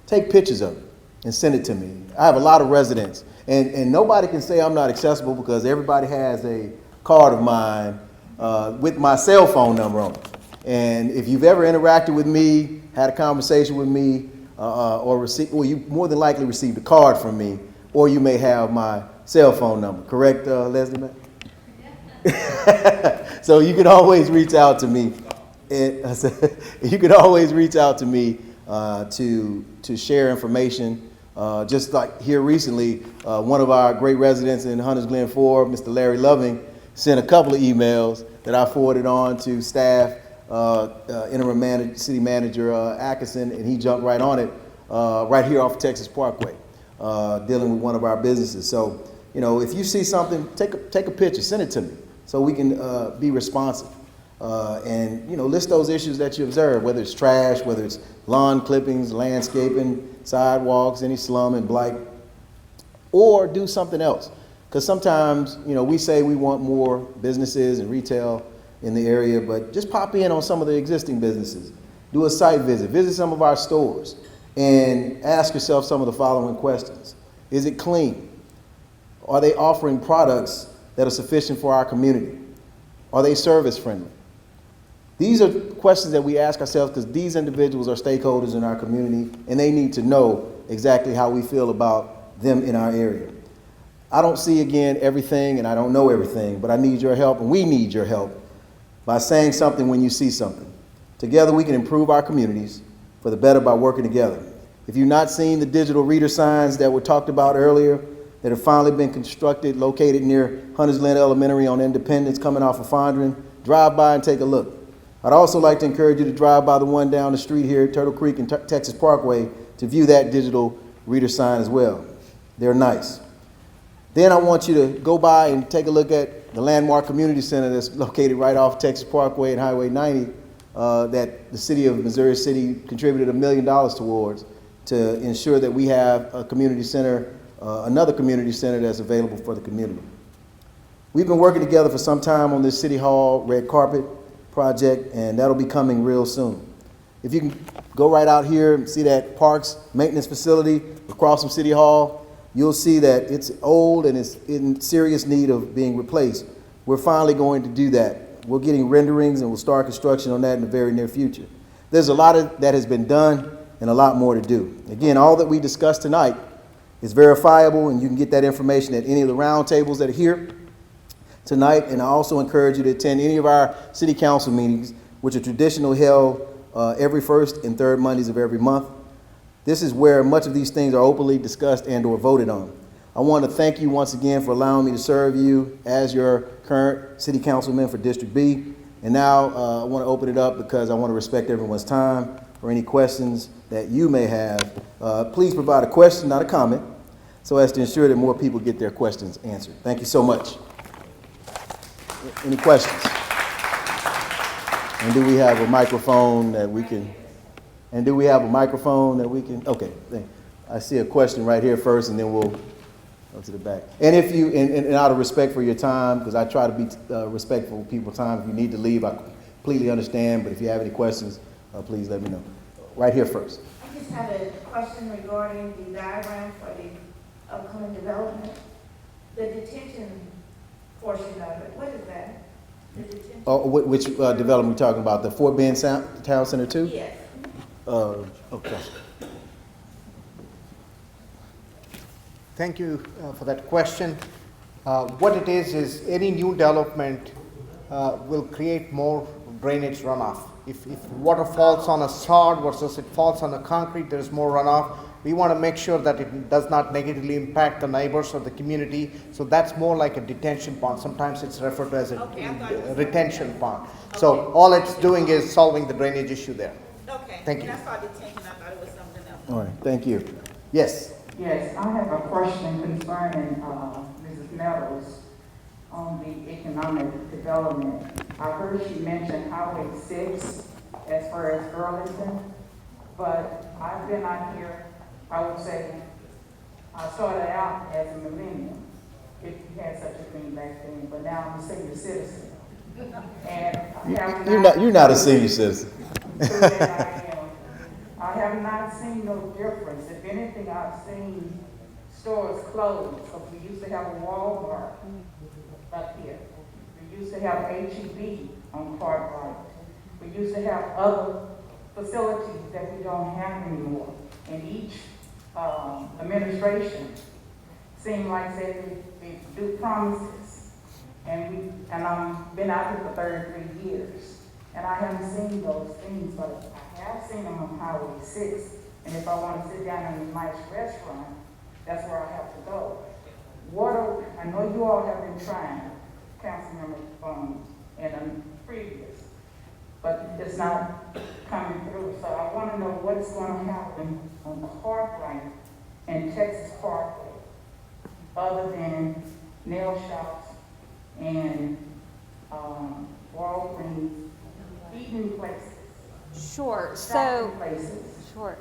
take pictures of it and send it to me. I have a lot of residents, and nobody can say I'm not accessible, because everybody has a card of mine, with my cell phone number on it. And if you've ever interacted with me, had a conversation with me, or received, well, you more than likely received a card from me, or you may have my cell phone number. Correct, Leslie, man? So you can always reach out to me. You can always reach out to me to share information. Just like here recently, one of our great residents in Hunters Glen 4, Mr. Larry Loving, sent a couple of emails that I forwarded on to staff, interim city manager Atkinson, and he jumped right on it right here off Texas Parkway, dealing with one of our businesses. So, you know, if you see something, take a picture, send it to me so we can be responsive. And, you know, list those issues that you observe, whether it's trash, whether it's lawn clippings, landscaping, sidewalks, any slum and blight, or do something else. Because sometimes, you know, we say we want more businesses and retail in the area, but just pop in on some of the existing businesses. Do a site visit, visit some of our stores, and ask yourself some of the following questions. Is it clean? Are they offering products that are sufficient for our community? Are they service friendly? These are questions that we ask ourselves because these individuals are stakeholders in our community and they need to know exactly how we feel about them in our area. I don't see, again, everything and I don't know everything, but I need your help and we need your help by saying something when you see something. Together we can improve our communities for the better by working together. If you've not seen the digital reader signs that were talked about earlier that have finally been constructed, located near Hunters Glen Elementary on Independence coming off of Fondren, drive by and take a look. I'd also like to encourage you to drive by the one down the street here at Turtle Creek and Texas Parkway to view that digital reader sign as well. They're nice. Then I want you to go by and take a look at the Landmark Community Center that's located right off Texas Parkway and Highway 90 that the city of Missouri City contributed $1 million towards to ensure that we have a community center, another community center that's available for the community. We've been working together for some time on this City Hall red carpet project, and that'll be coming real soon. If you can go right out here and see that Parks maintenance facility across from City Hall, you'll see that it's old and it's in serious need of being replaced. We're finally going to do that. We're getting renderings and we'll start construction on that in the very near future. There's a lot that has been done and a lot more to do. Again, all that we discussed tonight is verifiable and you can get that information at any of the roundtables that are here tonight, and I also encourage you to attend any of our city council meetings, which are traditionally held every first and third Mondays of every month. This is where much of these things are openly discussed and or voted on. I want to thank you once again for allowing me to serve you as your current city councilman for District B. And now I want to open it up because I want to respect everyone's time for any questions that you may have. Please provide a question, not a comment, so as to ensure that more people get their questions answered. Thank you so much. Any questions? And do we have a microphone that we can, okay, I see a question right here first and then we'll go to the back. And if you, and out of respect for your time, because I try to be respectful of people's time, if you need to leave, I completely understand, but if you have any questions, please let me know. Right here first. I just had a question regarding the diagram for the upcoming development. The detention portion of it, what is that? The detention? Oh, which development we talking about? The Fort Bend Town Center 2? Yes. Okay. Thank you for that question. What it is any new development will create more drainage runoff. If water falls on a sod versus it falls on a concrete, there is more runoff. We want to make sure that it does not negatively impact the neighbors or the community. So that's more like a detention pond. Sometimes it's referred to as a retention pond. Okay. So all it's doing is solving the drainage issue there. Okay. Thank you. When I saw detention, I thought it was something else. All right, thank you. Yes. Yes, I have a question concerning Mrs. Nettles on the economic development. I heard she mention Highway 6 as far as Burlington, but I've been out here, I would say, I started out as a millennial, if you had such a thing back then, but now I'm a senior citizen. And you're not a senior citizen. I have not seen no difference. If anything, I've seen stores closed. We used to have a Walmart up here. We We used to have HEB on Cartwright. We used to have other facilities that we don't have anymore. And each administration seemed like they do promises. And I've been out here for 33 years. And I haven't seen those things, but I have seen them on Highway 6. And if I want to sit down in a nice restaurant, that's where I have to go. I know you all have been trying, Councilmember and previous, but it's not coming through. So I want to know what's going to happen on Parkway and Texas Parkway, other than nail shops and Walgreens, eating places. Sure. Shopping places. Sure.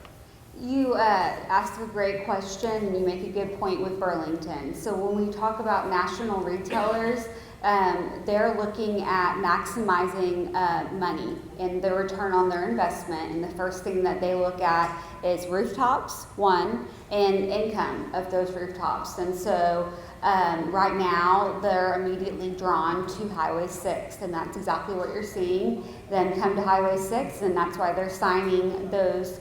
You asked a great question, and you make a good point with Burlington. So when we talk about national retailers, they're looking at maximizing money and the return on their investment. And the first thing that they look at is rooftops, one, and income of those rooftops. And so right now, they're immediately drawn to Highway 6, and that's exactly what you're seeing. Then come to Highway 6, and that's why they're signing those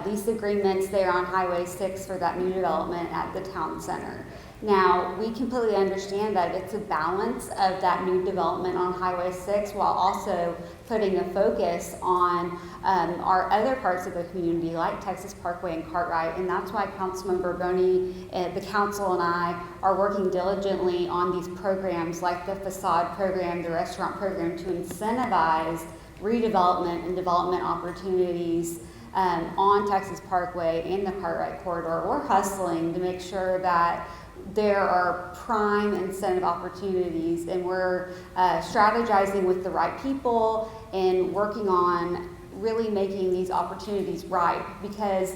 lease agreements there on Highway 6 for that new development at the town center. Now, we completely understand that it's a balance of that new development on Highway 6 while also putting a focus on our other parts of the community like Texas Parkway and Cartwright, and that's why Councilmember Boney, the council, and I are working diligently on these programs like the facade program, the restaurant program, to incentivize redevelopment and development opportunities on Texas Parkway and the Cartwright corridor. We're hustling to make sure that there are prime incentive opportunities, and we're strategizing with the right people and working on really making these opportunities right, because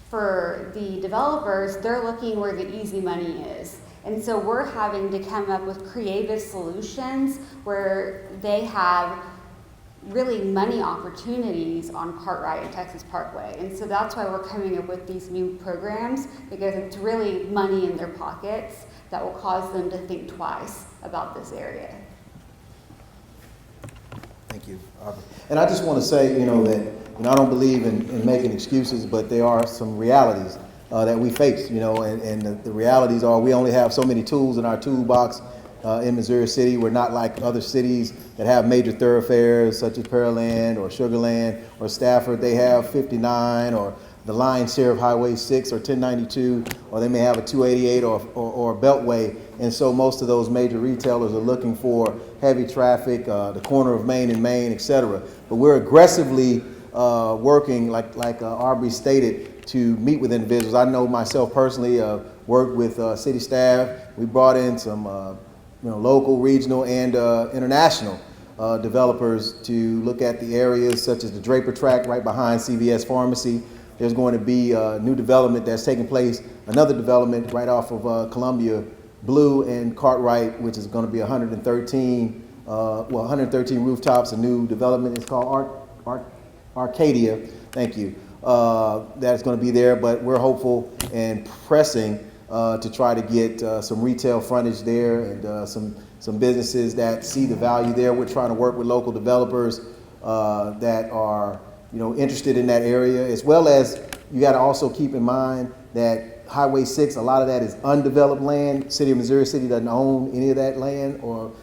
for the developers, they're looking where the easy money is. And so we're having to come up with creative solutions where they have really money opportunities on Cartwright and Texas Parkway. And so that's why we're coming up with these new programs, because it's really money in their pockets that will cause them to think twice about this area. Thank you, Aubry. And I just want to say, that I don't believe in making excuses, but there are some realities that we face, and the realities are we only have so many tools in our toolbox in Missouri City. We're not like other cities that have major thoroughfares such as Pearland or Sugar Land or Stafford. They have 59 or the lion's share of Highway 6 or 1092, or they may have a 288 or Beltway. And so most of those major retailers are looking for heavy traffic, the corner of Main and Main, et cetera. But we're aggressively working, like Aubry stated, to meet with individuals. I know myself personally, worked with city staff. We brought in some local, regional, and international developers to look at the areas such as the Draper Tract right behind CVS Pharmacy. There's going to be a new development that's taking place, another development right off of Columbia Blue and Cartwright, which is going to be 113 rooftops. A new development is called Arcadia. Thank you. That's going to be there, but we're hopeful and pressing to try to get some retail frontage there and some businesses that see the value there. We're trying to work with local developers that are interested in that area, as well as you got to also keep in mind that Highway 6, a lot of that is undeveloped land. City of Missouri City doesn't own any of that land or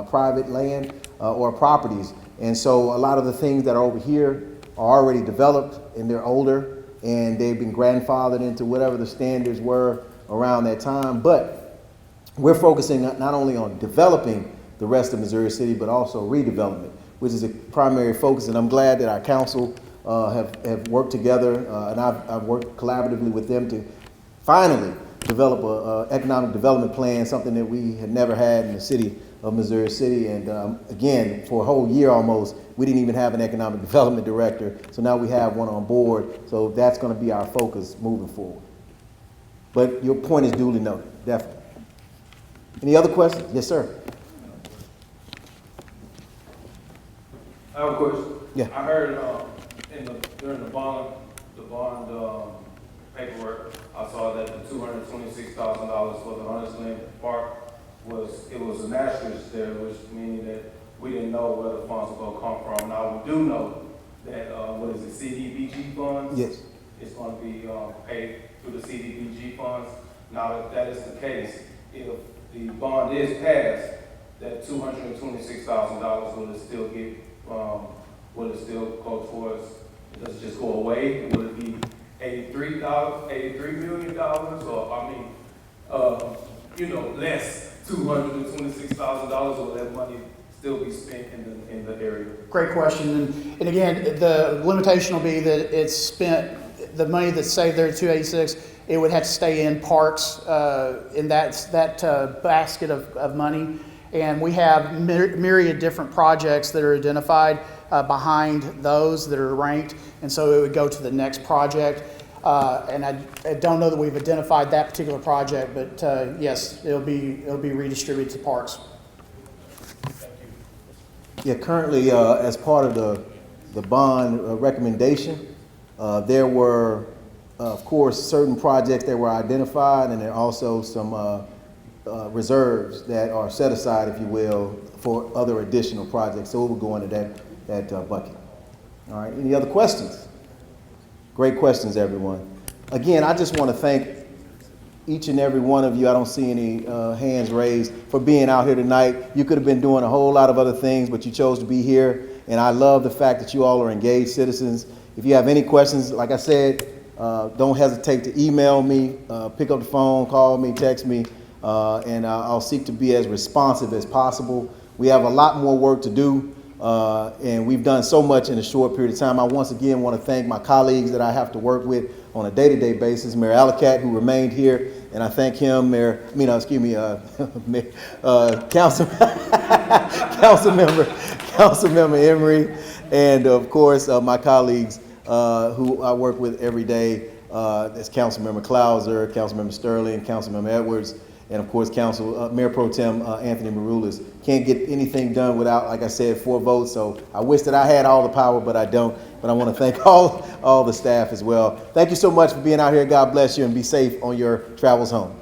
private land or properties. And so a lot of the things that are over here are already developed and they're older and they've been grandfathered into whatever the standards were around that time. But we're focusing not only on developing the rest of Missouri City, but also redevelopment, which is a primary focus. And I'm glad that our council have worked together, and I've worked collaboratively with them to finally develop an economic development plan, something that we had never had in the city of Missouri City. And again, for a whole year almost, we didn't even have an economic development director. So now we have one on board. So that's going to be our focus moving forward. But your point is duly noted, definitely. Any other questions? Yes, sir. I have a question. Yeah. I heard during the bond paperwork, I saw that the $226,000 for the Hunter's Lane Park it was an asterisk there, which meaning that we didn't know where the funds were gonna come from. Now, we do know that, what is it, CDBG funds? Yes. It's gonna be, paid through the CDBG funds. Now, if that is the case, if the bond is passed, that $226,000, will it still get, will it still go towards, does it just go away? Will it be $83 million, or, I mean, less $226,000, or that money still be spent in the area? Great question. And again, the limitation will be that it's spent, the money that's saved there at 286, it would have to stay in parks, in that basket of money. And we have myriad different projects that are identified behind those that are ranked. And so it would go to the next project. And I don't know that we've identified that particular project, but yes, it'll be redistributed to parks. Yeah, currently, as part of the bond recommendation, there were, of course, certain projects that were identified, and there are also some reserves that are set aside, if you will, for other additional projects. So it will go into that bucket. All right, any other questions? Great questions, everyone. Again, I just want to thank each and every one of you. I don't see any hands raised for being out here tonight. You could have been doing a whole lot of other things, but you chose to be here. And I love the fact that you all are engaged citizens. If you have any questions, like I said, don't hesitate to email me, pick up the phone, call me, text me, and I'll seek to be as responsive as possible. We have a lot more work to do, and we've done so much in a short period of time. I once again want to thank my colleagues that I have to work with on a day-to-day basis, Mayor Allicat, who remained here, and I thank him, Councilmember Emery, and of course my colleagues who I work with every day. That's Councilmember Clouser, Councilmember Sterling, Councilmember Edwards, and of course Mayor Pro Tem Anthony Maroulis. Can't get anything done without, like I said, 4 votes. So I wish that I had all the power, but I don't. But I want to thank all the staff as well. Thank you so much for being out here. God bless you, and be safe on your travels home.